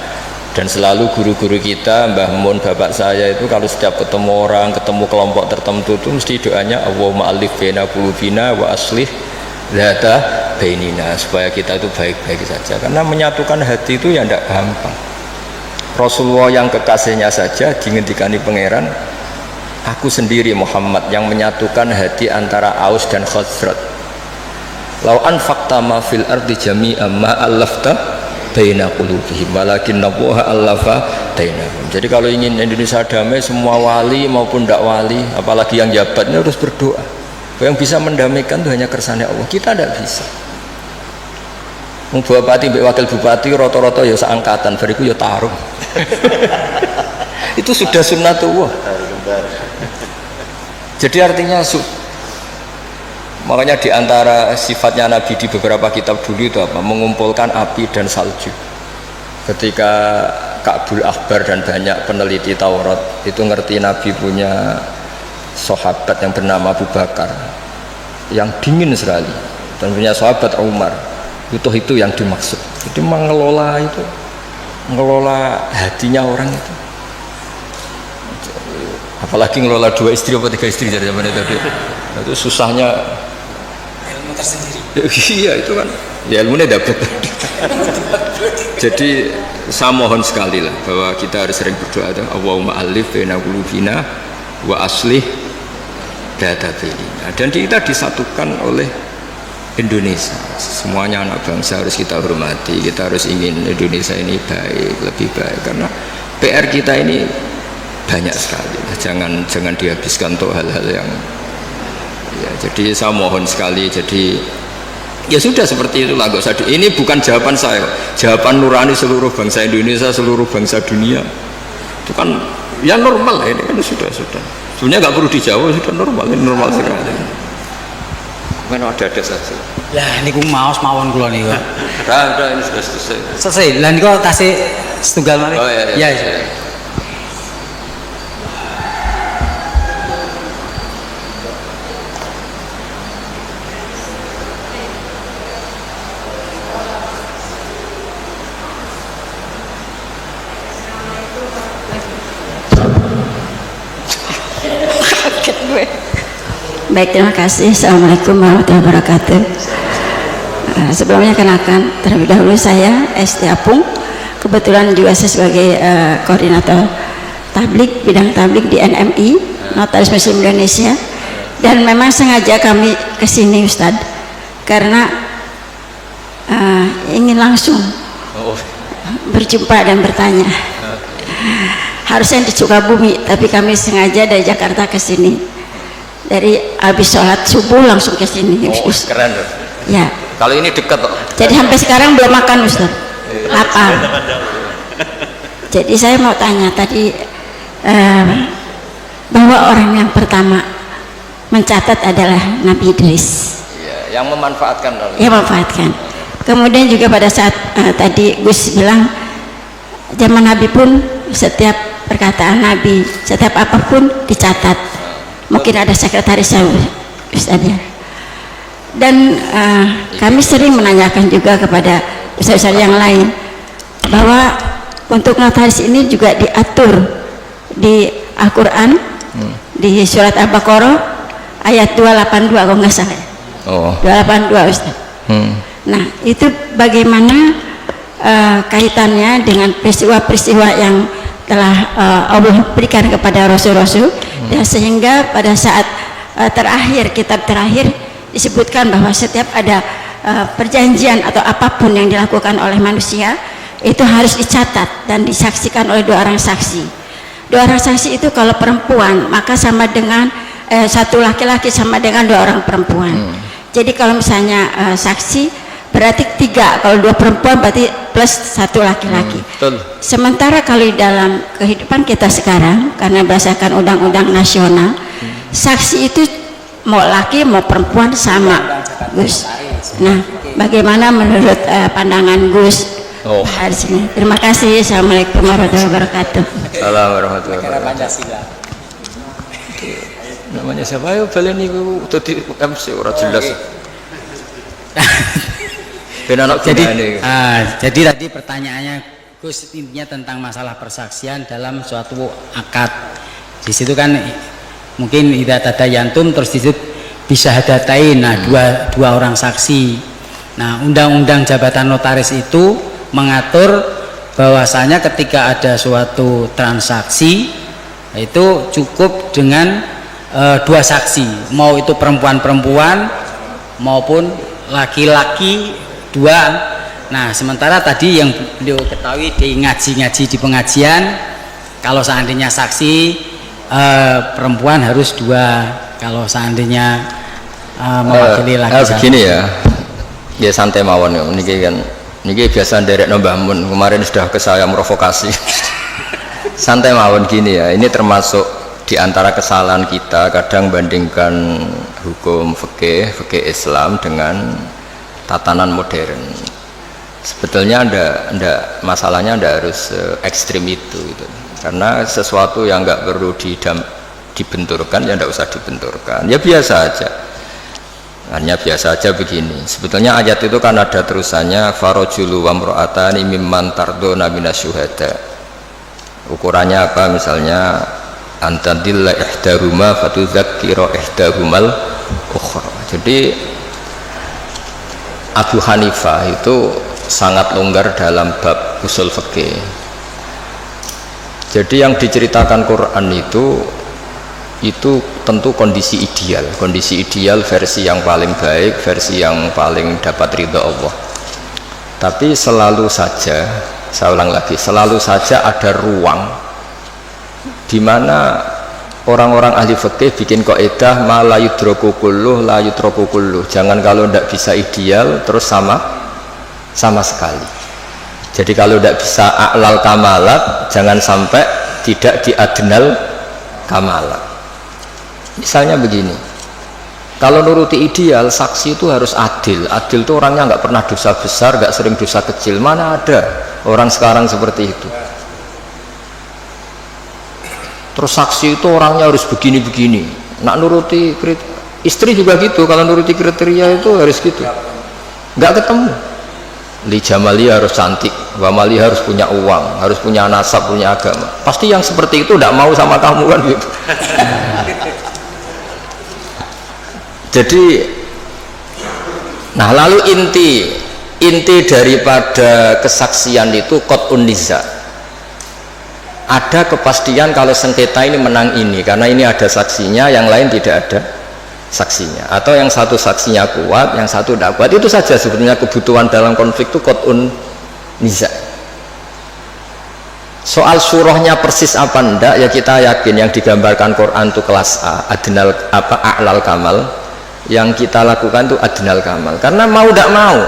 Dan selalu guru-guru kita, Mbah Mun, bapak saya itu kalau setiap ketemu orang, ketemu kelompok tertentu itu mesti doanya Allahumma alif baina qulubina wa aslih dzata bainina, supaya kita itu baik-baik saja. Karena menyatukan hati itu ya tidak gampang. Rasulullah yang kekasihnya saja dingendikani pangeran, aku sendiri Muhammad yang menyatukan hati antara Aus dan Khazraj. Lau anfaqta ma fil ardi jami'an ma allafta baina qulubihim walakinnallaha allafa bainahum. Jadi kalau ingin Indonesia damai, semua wali maupun tidak wali, apalagi yang jabatnya harus berdoa. Yang bisa mendamaikan itu hanya kersane Allah. Kita tidak bisa. Bupati, wakil bupati, roto-roto ya seangkatan, bariku ya taruh. Itu sudah sunnatullah. Jadi artinya makanya diantara sifatnya Nabi di beberapa kitab dulu itu apa? Mengumpulkan api dan salju. Ketika Ka'bul Ahbar dan banyak peneliti Taurat itu ngerti Nabi punya sahabat yang bernama Abu Bakar yang dingin sekali, dan punya sahabat Umar, itu yang dimaksud. Jadi mengelola hatinya orang itu. Apalagi ngelola 2 istri atau 3 istri dari zaman itu. Itu susahnya ilmu tersendiri. Iya itu kan ya ilmunya dapat. Jadi saya mohon sekali lah bahwa kita harus sering berdoa, Allahumma alif baina qulubina wa aslih dzata bainina. Dan kita disatukan oleh Indonesia. Semuanya anak bangsa harus kita hormati. Kita harus ingin Indonesia ini baik, lebih baik, karena PR kita ini banyak sekali. Jangan dihabiskan untuk hal-hal yang ya. Jadi saya mohon sekali, jadi ya sudah seperti itulah, nggak usah ini bukan jawaban saya, jawaban nurani seluruh bangsa Indonesia, seluruh bangsa dunia. Itu kan ya normal lah, ini kan sudah sebenarnya nggak perlu dijawab, sudah normal, ini normal sekali. Mungkin ada saja lah ini gue mawon kula nih kok. Udah ini sudah selesai lah ini kok tasih setunggal mari. Oh iya. Baik, terima kasih. Assalamualaikum warahmatullahi wabarakatuh. Sebelumnya kenalkan terlebih dahulu saya Esti Apung, kebetulan juga saya sebagai koordinator tablik, bidang tablik di NMI, Notaris Muslim Indonesia. Dan memang sengaja kami kesini Ustadz karena ingin langsung berjumpa dan bertanya. Harusnya di Sukabumi, tapi kami sengaja dari Jakarta ke sini. dari habis sholat subuh langsung ke sini. Oh, keren loh. Ya. Kalau ini dekat kok. Jadi sampai sekarang belum makan Ustaz. Lapar. Jadi saya mau tanya tadi bahwa orang yang pertama mencatat adalah Nabi Idris. Ya, yang memanfaatkan. Ya, memanfaatkan. Kemudian juga pada saat tadi Gus bilang zaman Nabi pun setiap perkataan Nabi, setiap apapun dicatat. Mungkin ada sekretarisnya Ustaz ya. Dan kami sering menanyakan juga kepada ustaz-ustaz yang lain bahwa untuk notaris ini juga diatur di Al-Quran di surat Al-Baqarah ayat 282 kalau nggak salah. Oh. 282 Ustaz. Nah itu bagaimana kaitannya dengan peristiwa-peristiwa yang telah Allah berikan kepada Rasul-Rasul dan sehingga pada saat terakhir, kitab terakhir disebutkan bahwa setiap ada perjanjian atau apapun yang dilakukan oleh manusia itu harus dicatat dan disaksikan oleh 2 orang saksi. 2 orang saksi itu kalau perempuan maka sama dengan satu laki-laki sama dengan 2 orang perempuan. Jadi kalau misalnya saksi berarti 3, kalau 2 perempuan berarti plus 1 laki-laki. Sementara kalau di dalam kehidupan kita sekarang karena berdasarkan undang-undang nasional saksi itu mau laki mau perempuan sama Gus. Nah bagaimana menurut pandangan Gus di sini? Terima kasih. Assalamualaikum warahmatullahi wabarakatuh. Assalamualaikum warahmatullahi wabarakatuh. Namanya siapa ya balen niku dadi MC ora jelas. Jadi tadi pertanyaannya Gus intinya tentang masalah persaksian dalam suatu akad. Di situ kan mungkin idza tadayantum terus disebut bisa hadatain. Nah, dua orang saksi. Nah, undang-undang jabatan notaris itu mengatur bahwasanya ketika ada suatu transaksi itu cukup dengan 2 saksi, mau itu perempuan-perempuan maupun laki-laki 2. Nah, sementara tadi yang beliau ketahui di ngaji-ngaji di pengajian kalau seandainya saksi perempuan harus 2, kalau seandainya mewakili laki-laki. Begini ya santai mawon ya. Niki biasa nderek Mbah Mun, kemarin sudah ke saya provokasi. Santai mawon gini ya. Ini termasuk diantara kesalahan kita kadang bandingkan hukum fikih Islam dengan tatanan modern. Sebetulnya masalahnya anda harus ekstrim itu gitu. Karena sesuatu yang nggak perlu dibenturkan ya nggak usah dibenturkan, ya biasa aja, hanya biasa aja begini. Sebetulnya ayat itu kan ada terusannya farojulu wa mro'atani mimman tardona minasyuhada. Ukurannya apa? Misalnya antadilla ihdahuma fatudzakkira ihdahumal ukhra. Jadi Abu Hanifah itu sangat longgar dalam bab usul fikih. Jadi yang diceritakan Quran itu tentu kondisi ideal versi yang paling baik, versi yang paling dapat ridha Allah. Tapi selalu saja, saya ulang lagi, selalu saja ada ruang di mana orang-orang ahli fikih bikin kaidah ma la yudraku kulluh la yutraku kulluh. Jangan kalau tidak bisa ideal terus sama sekali. Jadi kalau tidak bisa a'lal kamalat, jangan sampai tidak di adnal kamalat. Misalnya begini, kalau nuruti ideal, saksi itu harus adil. Adil itu orangnya nggak pernah dosa besar, nggak sering dosa kecil. Mana ada orang sekarang seperti itu? Terus saksi itu orangnya harus begini-begini. Nak nuruti istri juga gitu, kalau nuruti kriteria itu harus gitu. Nggak ketemu. Li jamali harus cantik, wa mali harus punya uang, harus punya nasab, punya agama. Pasti yang seperti itu tidak mau sama kamu kan gitu. Jadi nah lalu inti daripada kesaksian itu qat'un niza. Ada kepastian kalau sengketa ini menang ini karena ini ada saksinya, yang lain tidak ada saksinya, atau yang satu saksinya kuat, yang satu tidak kuat. Itu saja sebetulnya kebutuhan dalam konflik itu qat'un niza. Soal surahnya persis apa ndak, ya kita yakin yang digambarkan Quran itu kelas A, adnal apa a'lal kamal. Yang kita lakukan itu adnal kamal. Karena mau ndak mau.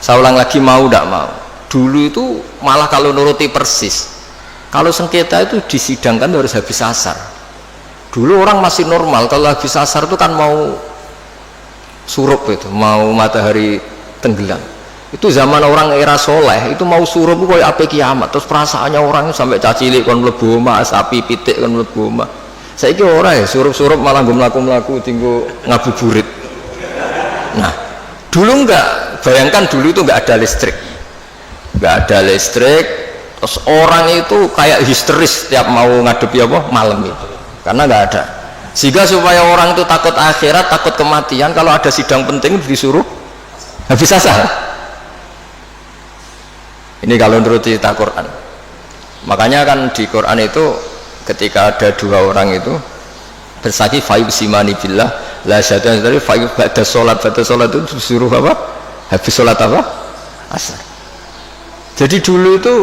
Saya ulang lagi, mau ndak mau. Dulu itu malah kalau nuruti persis. Kalau sengketa itu disidangkan harus habis asar. Dulu orang masih normal, kalau habis asar itu kan mau surup itu, mau matahari tenggelam. Itu zaman orang era soleh itu mau surup itu kayak apa kiamat, terus perasaannya orang sampai cacilik kon mlebu omah, sapi pitik kon mlebu omah. Saiki ora ya, surup-surup malah nggo mlaku-mlaku tinggo ngabuburit. Nah, dulu enggak, bayangkan dulu itu enggak ada listrik. Enggak ada listrik, terus orang itu kayak histeris tiap mau ngadepi apa malam itu. Karena enggak ada. Sehingga supaya orang itu takut akhirat, takut kematian, kalau ada sidang penting disuruh habis asar. Ini kalau menurut cerita Quran. Makanya kan di Quran itu ketika ada dua orang itu bersaksi fayusimani billah la syaitan dari ba'da sholat itu disuruh apa? Habis sholat apa? Asar. Jadi dulu itu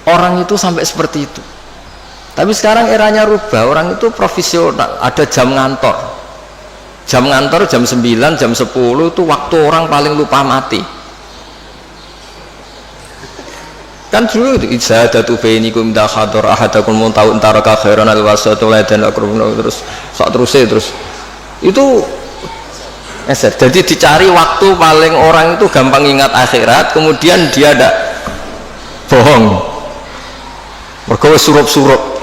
orang itu sampai seperti itu. Tapi sekarang eranya rubah, orang itu profesional, ada jam ngantor. Jam ngantor jam 9, jam 10 itu waktu orang paling lupa mati. Kan dulu itu izzadatu bainikum da hadar ahadakum muntau taraka khairan alwasatu dan akrabun terus sak terus itu jadi dicari waktu paling orang itu gampang ingat akhirat, kemudian dia ada bohong mergo surup-surup.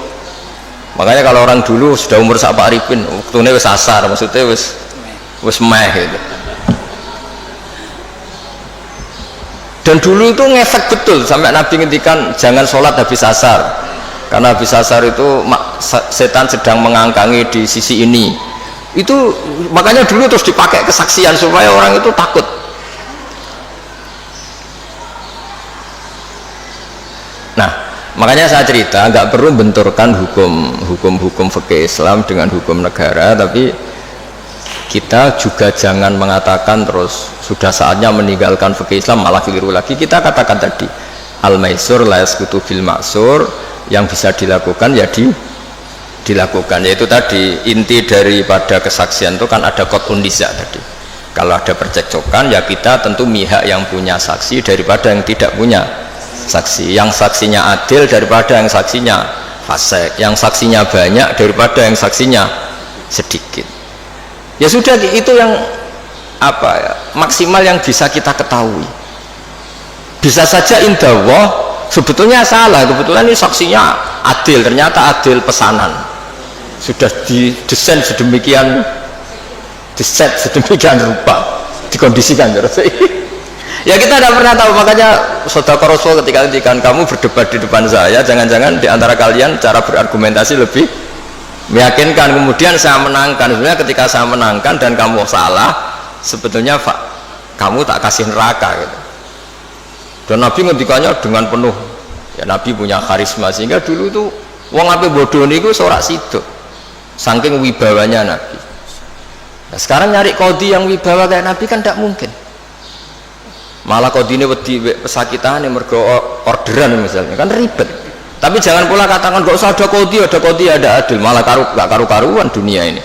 Makanya kalau orang dulu sudah umur sak Pak Arifin waktune wis asar, maksudnya wis meh gitu. Dan dulu itu ngefek betul sampai Nabi ngendikan jangan sholat habis asar, karena habis asar itu setan sedang mengangkangi di sisi ini. Itu makanya dulu terus dipakai kesaksian supaya orang itu takut. Nah, makanya saya cerita nggak perlu benturkan hukum fikih Islam dengan hukum negara, tapi kita juga jangan mengatakan terus sudah saatnya meninggalkan fikih Islam malah keliru lagi. Kita katakan tadi al-maisur la yasqutu bil ma'sur, yang bisa dilakukan ya dilakukan, yaitu tadi inti daripada kesaksian itu kan ada qat'un niza tadi. Kalau ada percekcokan ya kita tentu mihak yang punya saksi daripada yang tidak punya saksi, yang saksinya adil daripada yang saksinya fasik, yang saksinya banyak daripada yang saksinya sedikit. Ya sudah, itu yang apa ya, maksimal yang bisa kita ketahui. Bisa saja indallah sebetulnya salah, kebetulan ini saksinya adil, ternyata adil pesanan, sudah didesain sedemikian, diset sedemikian rupa, dikondisikan terus. Ya kita tidak pernah tahu. Makanya saudara Rasul ketika kamu berdebat di depan saya, jangan-jangan di antara kalian cara berargumentasi lebih meyakinkan, kemudian saya menangkan. Sebenarnya ketika saya menangkan dan kamu salah, sebetulnya kamu tak kasih neraka gitu. Dan Nabi ngendikannya dengan penuh, ya Nabi punya karisma, sehingga dulu itu wong ape bodoh niku sorak sido saking wibawanya Nabi. Nah, sekarang nyari kodi yang wibawa kayak Nabi kan tidak mungkin. Malah kodine wedi pesakitan yang mergo orderan misalnya kan ribet. Tapi jangan pula katakan gak usah ada kodi, ada adil, malah gak karu-karuan dunia ini.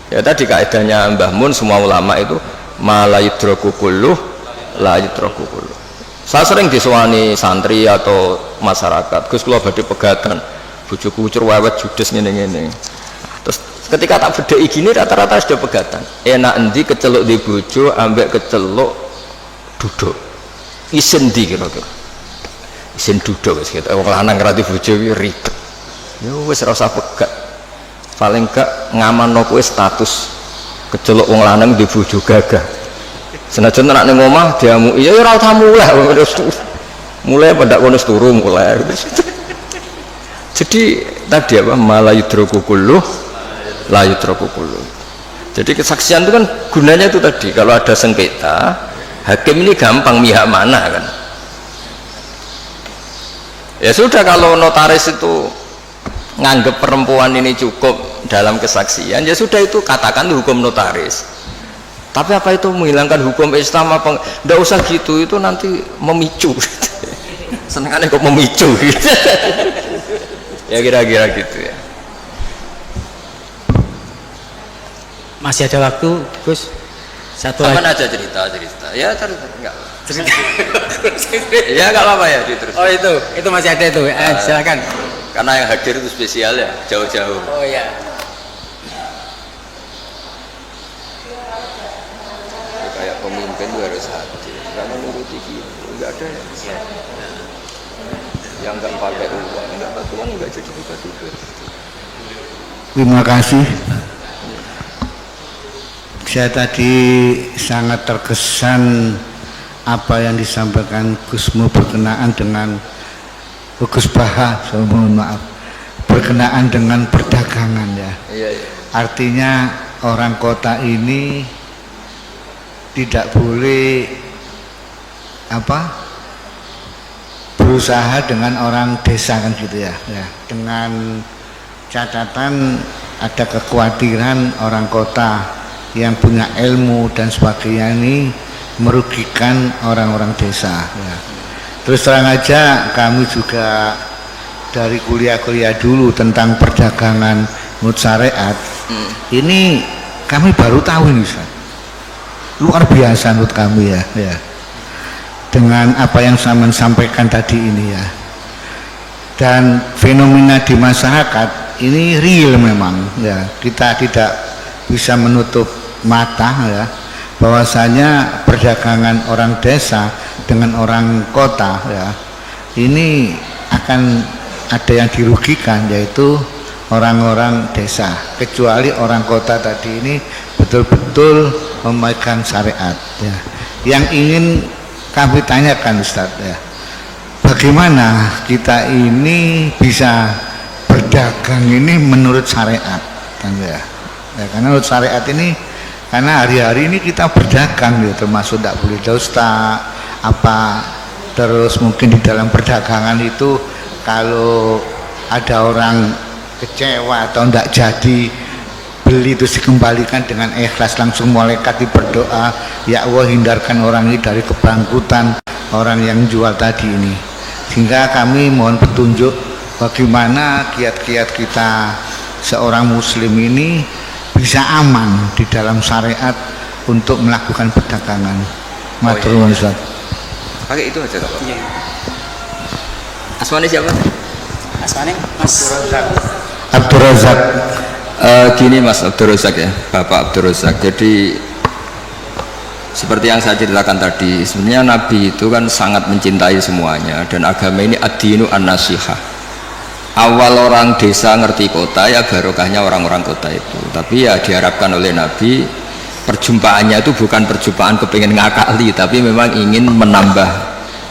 Ya tadi kaidahnya Mbah Mun, semua ulama itu malah yudroku kulluh la yudroku kulluh. Saya sering disewani santri atau masyarakat, Gus kula badhe pegatan, bojoku ucur wewet judes ngene-ngene. Terus ketika tak bedheki gini rata-rata sudah pegatan. Enak endi keceluk di bojo ambek keceluk duduk. Isen ndi kira-kira? Isin duduk wis gitu. Wong lanang ngrati bojo iki ribet. Ya wis ora usah pegat. Paling gak ngamanno kowe status keceluk wong lanang di bojo gagah. Senajan nek ning omah diamuki ya ora usah mulai pada kono turu mulai. Jadi tadi apa malayudroku kulluh la yudroku kulluh. Jadi kesaksian itu kan gunanya itu tadi, kalau ada sengketa hakim ini gampang mihak mana kan. Ya sudah, kalau notaris itu nganggep perempuan ini cukup dalam kesaksian, ya sudah, itu katakan hukum notaris. Tapi apa itu menghilangkan hukum Islam apa? Nggak usah gitu, itu nanti memicu. senengannya kok memicu gitu. Ya kira-kira gitu ya. Masih ada waktu, Gus? Satu Sama lagi. aja cerita ya cerita enggak ya enggak apa-apa ya diterus. Oh itu masih ada itu. Silakan. Karena yang hadir itu spesial ya, jauh-jauh. Oh ya. Ya, kayak pemimpin itu harus hadir, karena nuruti gitu, enggak ada ya. Yang enggak pakai uang enggak jadi tiba-tiba. Terima kasih. Saya tadi sangat terkesan apa yang disampaikan Gusmu berkenaan dengan Gus Baha, saya mohon maaf, berkenaan dengan perdagangan ya. Iya. Artinya orang kota ini tidak boleh berusaha dengan orang desa kan gitu ya. Dengan catatan ada kekhawatiran orang kota yang punya ilmu dan sebagainya ini merugikan orang-orang desa ya. Terus terang aja kami juga dari kuliah-kuliah dulu tentang perdagangan menurut syariat ini kami baru tahu ini Ustaz. Luar biasa menurut kami ya dengan apa yang saya sampaikan tadi ini ya. Dan fenomena di masyarakat ini real memang ya, kita tidak bisa menutup mata ya bahwasanya perdagangan orang desa dengan orang kota ya ini akan ada yang dirugikan, yaitu orang-orang desa, kecuali orang kota tadi ini betul-betul memegang syariat ya. Yang ingin kami tanyakan Ustaz ya, bagaimana kita ini bisa berdagang ini menurut syariat kan ya, karena menurut syariat ini, karena hari-hari ini kita berdagang ya, termasuk tidak boleh dusta terus mungkin di dalam perdagangan itu kalau ada orang kecewa atau tidak jadi beli itu dikembalikan dengan ikhlas, langsung malaikat berdoa, ya Allah hindarkan orang ini dari kebangkrutan orang yang jual tadi ini. Sehingga kami mohon petunjuk bagaimana kiat-kiat kita seorang muslim ini bisa aman di dalam syariat untuk melakukan perdagangan. Matur nuwun Ustaz. Pakai itu aja Kak. Iya. Asmane siapa? Asmane Mas Abdul Razak. Gini Mas Abdul Razak ya, Bapak Abdul Razak. Jadi seperti yang saya ceritakan tadi, sebenarnya Nabi itu kan sangat mencintai semuanya, dan agama ini ad-dinu an-nasihah. Awal orang desa ngerti kota ya barokahnya orang-orang kota itu, tapi ya diharapkan oleh Nabi perjumpaannya itu bukan perjumpaan kepingin ngakali, tapi memang ingin menambah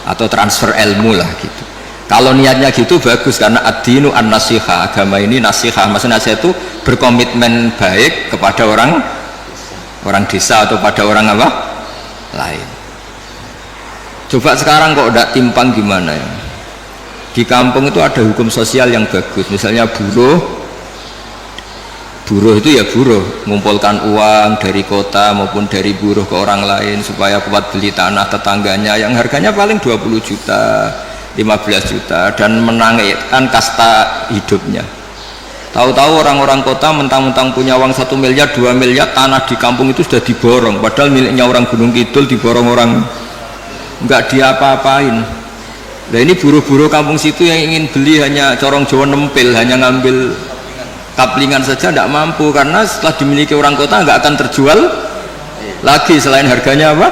atau transfer ilmu lah gitu. Kalau niatnya gitu bagus, karena ad-dinu an-nasihah, agama ini nasihah, maksudnya nasihat itu berkomitmen baik kepada orang desa atau pada orang apa lain. Coba sekarang kok udah timpang gimana ya? Di kampung itu ada hukum sosial yang bagus, misalnya buruh itu ya buruh, mengumpulkan uang dari kota maupun dari buruh ke orang lain supaya kuat beli tanah tetangganya yang harganya paling 20 juta 15 juta dan menangitkan kasta hidupnya. Tahu-tahu orang-orang kota mentang-mentang punya uang 1 miliar 2 miliar, tanah di kampung itu sudah diborong, padahal miliknya orang Gunung Kidul, diborong orang, nggak diapa-apain. Nah ini buruh-buruh kampung situ yang ingin beli hanya corong Jawa nempel, hanya ngambil kaplingan saja tidak mampu, karena setelah dimiliki orang kota nggak akan terjual lagi selain harganya apa?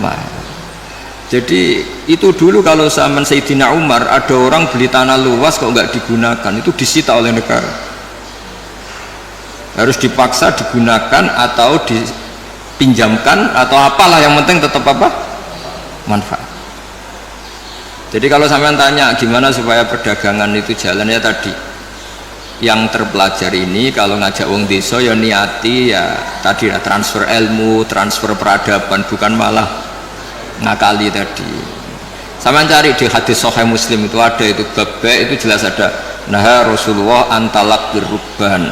Mahal. Jadi itu dulu kalau zaman Sayyidina Umar ada orang beli tanah luas kok nggak digunakan, itu disita oleh negara, harus dipaksa digunakan atau dipinjamkan atau apalah, yang penting tetap apa? Manfaat. Jadi kalau sampean tanya gimana supaya perdagangan itu jalan, ya tadi yang terpelajar ini kalau ngajak wong desa ya niati ya tadi ya transfer ilmu, transfer peradaban, bukan malah ngakali tadi. Sampean cari di hadis Sahih Muslim itu ada, itu bab itu jelas ada, nah Rasulullah antalak birruban.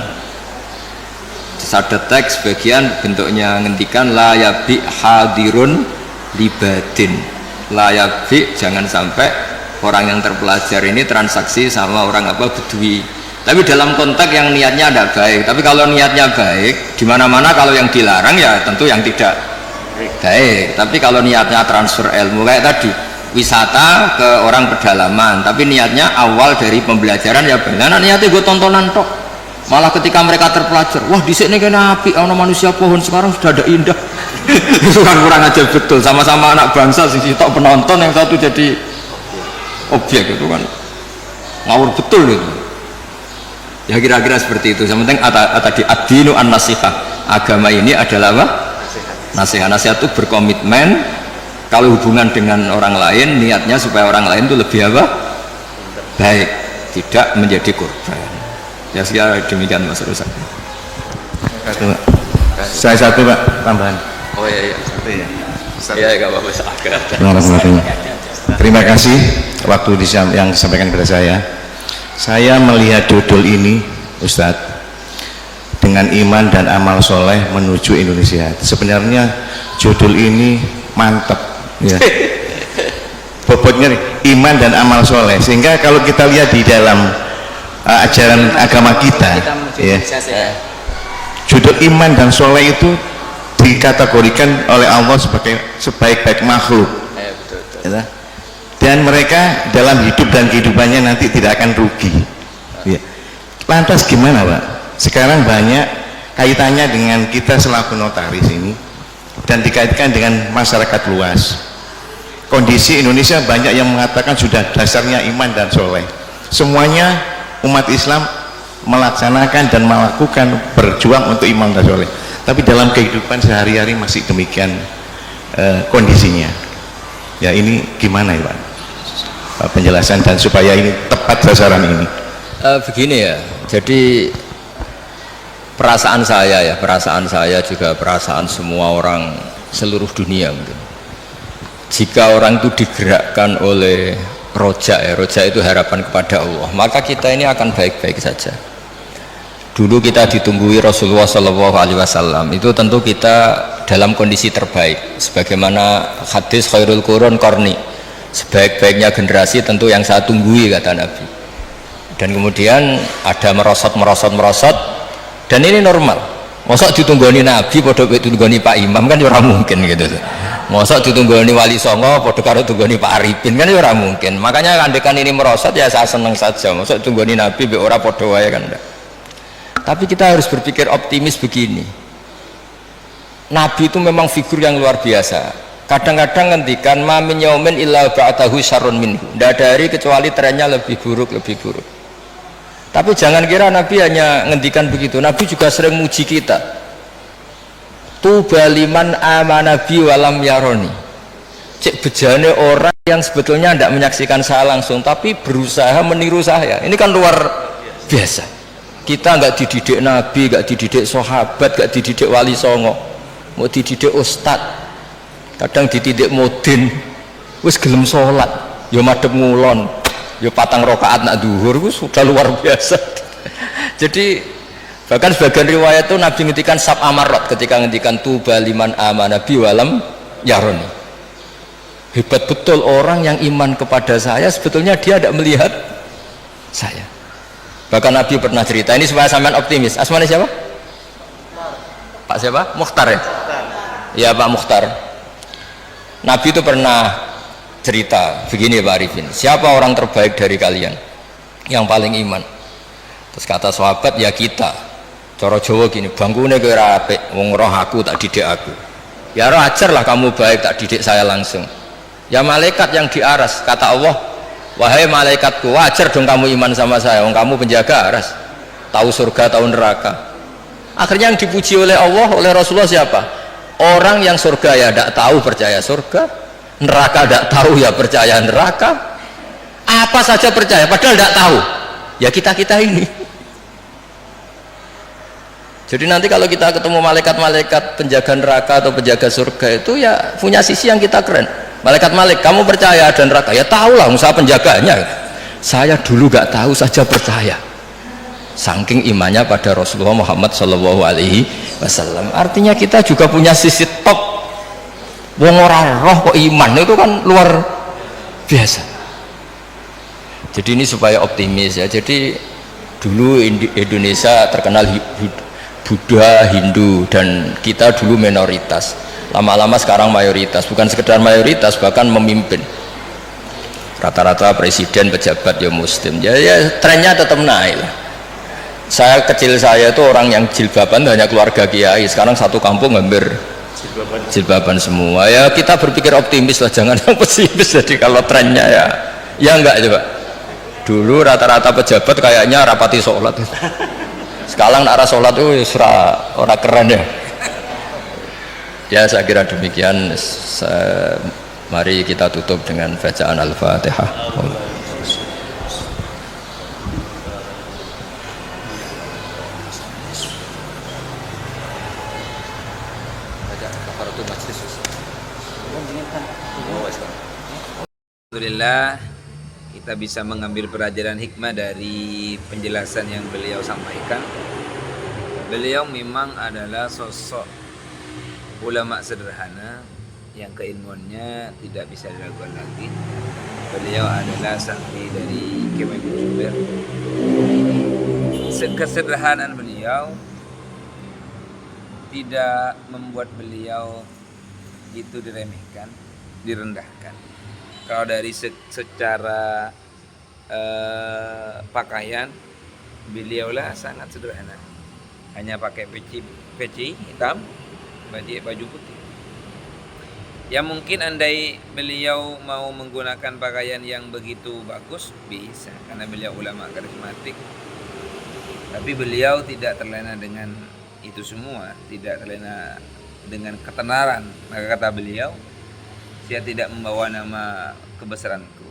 Ada teks bagian bentuknya ngendikan la yabi hadirun libadin, layak bi, jangan sampai orang yang terpelajar ini transaksi sama orang bedui. Tapi dalam konteks yang niatnya ada baik. Tapi kalau niatnya baik, di mana-mana kalau yang dilarang ya tentu yang tidak baik. Tapi kalau niatnya transfer ilmu kayak tadi, wisata ke orang pedalaman, tapi niatnya awal dari pembelajaran ya benar. Niatnya gue tontonan tok. Malah ketika mereka terpelajar, wah di sini kena api, ono manusia pohon sekarang sudah ada indah. Itu kan kurang aja betul. Sama-sama anak bangsa, sisi tok penonton, yang satu jadi objek, itu kan ngawur betul itu. Ya kira-kira seperti itu. Yang penting tadi ad-dinu an-nasihah, agama ini adalah apa? Nasihat. Nasihat itu berkomitmen kalau hubungan dengan orang lain, niatnya supaya orang lain itu lebih apa? Baik, tidak menjadi korban. Ya sekian demikian Mas Rusak. Saya satu Pak, tambahan. Oh iya. Satu ya. Iya, enggak apa-apa. Terima kasih waktu yang disampaikan kepada saya. Saya melihat judul ini, Ustadz, dengan iman dan amal soleh menuju Indonesia. Sebenarnya judul ini mantap, ya. Bobotnya iman dan amal soleh. Sehingga kalau kita lihat di dalam ajaran agama kita, ya, judul iman dan soleh itu dikategorikan oleh Allah sebagai sebaik-baik makhluk. Ya. Dan mereka dalam hidup dan kehidupannya nanti tidak akan rugi, ya. Lantas gimana Pak? Sekarang banyak kaitannya dengan kita selaku notaris ini dan dikaitkan dengan masyarakat luas. Kondisi Indonesia banyak yang mengatakan sudah dasarnya iman dan soleh. Semuanya umat Islam melaksanakan dan melakukan berjuang untuk iman dan soleh. Tapi dalam kehidupan sehari-hari masih demikian kondisinya. Ya ini gimana ya Pak? Penjelasan dan supaya ini tepat sasaran ini. Begini ya, jadi perasaan saya juga perasaan semua orang seluruh dunia mungkin. Jika orang itu digerakkan oleh roja itu harapan kepada Allah, maka kita ini akan baik-baik saja. Dulu kita ditunggui Rasulullah SAW, itu tentu kita dalam kondisi terbaik, sebagaimana hadis khairul qurun qarni, sebaik-baiknya generasi tentu yang saya tunggui, kata Nabi. Dan kemudian ada merosot, dan ini normal. Masa ditunggoni Nabi padha ditunggoni Pak Imam kan ora mungkin gitu. Masa ditunggoni Wali Songo padha karo tunggoni Pak Arifin kan ora mungkin. Makanya andekan ini merosot ya saya senang saja. Masa tunggoni Nabi mbek ora padha wae kan enggak. Tapi kita harus berpikir optimis begini. Nabi itu memang figur yang luar biasa. Kadang-kadang ngendikan ma min yaumin illa ba'dahu syarrun minhu. Tidak ada hari kecuali trennya lebih buruk. Tapi jangan kira Nabi hanya ngendikan begitu. Nabi juga sering muji kita. Tuba liman amana bi walam yaroni. Cek bejane orang yang sebetulnya tidak menyaksikan saya langsung tapi berusaha meniru saya. Ini kan luar biasa. Kita nggak dididik Nabi, nggak dididik sahabat, nggak dididik Wali Songo, mau dididik ustad. Kadang dididik modin, wis gelem sholat, yo madhep ngulon, yo patang rakaat nak duhur, itu sudah luar biasa. Jadi bahkan sebagian riwayat itu Nabi ngendikan sab amarat ketika ngendikan tuba liman amana bi walam yaroni. Hebat betul orang yang iman kepada saya, sebetulnya dia tidak melihat saya. Bahkan Nabi pernah cerita, ini supaya sampean optimis. Asmanya siapa? Pak siapa? Mukhtar ya? Ya Pak Mukhtar. Nabi itu pernah cerita begini Pak Arifin, siapa orang terbaik dari kalian yang paling iman? Terus kata sahabat, ya kita. Cara Jawa gini, bangkune kowe ora apik, wong roh aku tak didik aku. Ya roh ajarlah kamu baik, tak didik saya langsung. Ya malaikat yang di aras, kata Allah, wahai malaikatku, wajar dong kamu iman sama saya, wong kamu penjaga aras, tahu surga tahu neraka. Akhirnya yang dipuji oleh Allah, oleh Rasulullah siapa? Orang yang surga ya tidak tahu percaya surga, neraka tidak tahu ya percaya neraka, apa saja percaya padahal tidak tahu. Ya kita ini. Jadi nanti kalau kita ketemu malaikat-malaikat penjaga neraka atau penjaga surga itu ya punya sisi yang kita keren. Malaikat kamu percaya ada neraka? Ya tahulah, usaha penjaganya. Saya dulu gak tahu saja percaya. Saking imannya pada Rasulullah Muhammad SAW. Artinya kita juga punya sisi top. Wong ora roh kok iman, itu kan luar biasa. Jadi ini supaya optimis ya. Jadi dulu Indonesia terkenal Buddha, Hindu, dan kita dulu minoritas. Lama-lama sekarang mayoritas, bukan sekedar mayoritas, bahkan memimpin. Rata-rata presiden, pejabat ya muslim. Ya trennya tetap naik lah. Kecil saya itu orang yang jilbaban hanya keluarga kiai, sekarang satu kampung hampir jilbaban semua. Ya kita berpikir optimis lah, jangan yang pesimis. Jadi kalau trennya ya enggak coba. Dulu rata-rata pejabat kayaknya rapati sholat. Sekarang arah sholat itu ora keren ya. Ya saya kira demikian. Mari kita tutup dengan bacaan Al-Fatihah. Alhamdulillah kita bisa mengambil pelajaran hikmah dari penjelasan yang beliau sampaikan. Beliau memang adalah sosok ulama sederhana yang keilmuannya tidak bisa diragukan lagi. Beliau adalah santri dari Kiai Zubair. Kesederhanaan beliau tidak membuat beliau itu diremehkan, direndahkan. Kalau dari secara pakaian, beliaulah sangat sederhana, hanya pakai peci hitam, baju putih. Ya mungkin andai beliau mau menggunakan pakaian yang begitu bagus bisa, karena beliau ulama karismatik. Tapi beliau tidak terlena dengan itu semua, tidak terlena dengan ketenaran. Maka kata beliau, saya tidak membawa nama kebesaranku.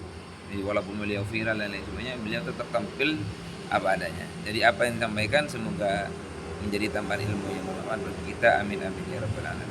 Jadi walaupun beliau viral dan lain sebagainya, beliau tetap tampil apa adanya. Jadi apa yang disampaikan semoga menjadi tambahan ilmu yang bermanfaat bagi kita. Amin amin ya rabbal alamin.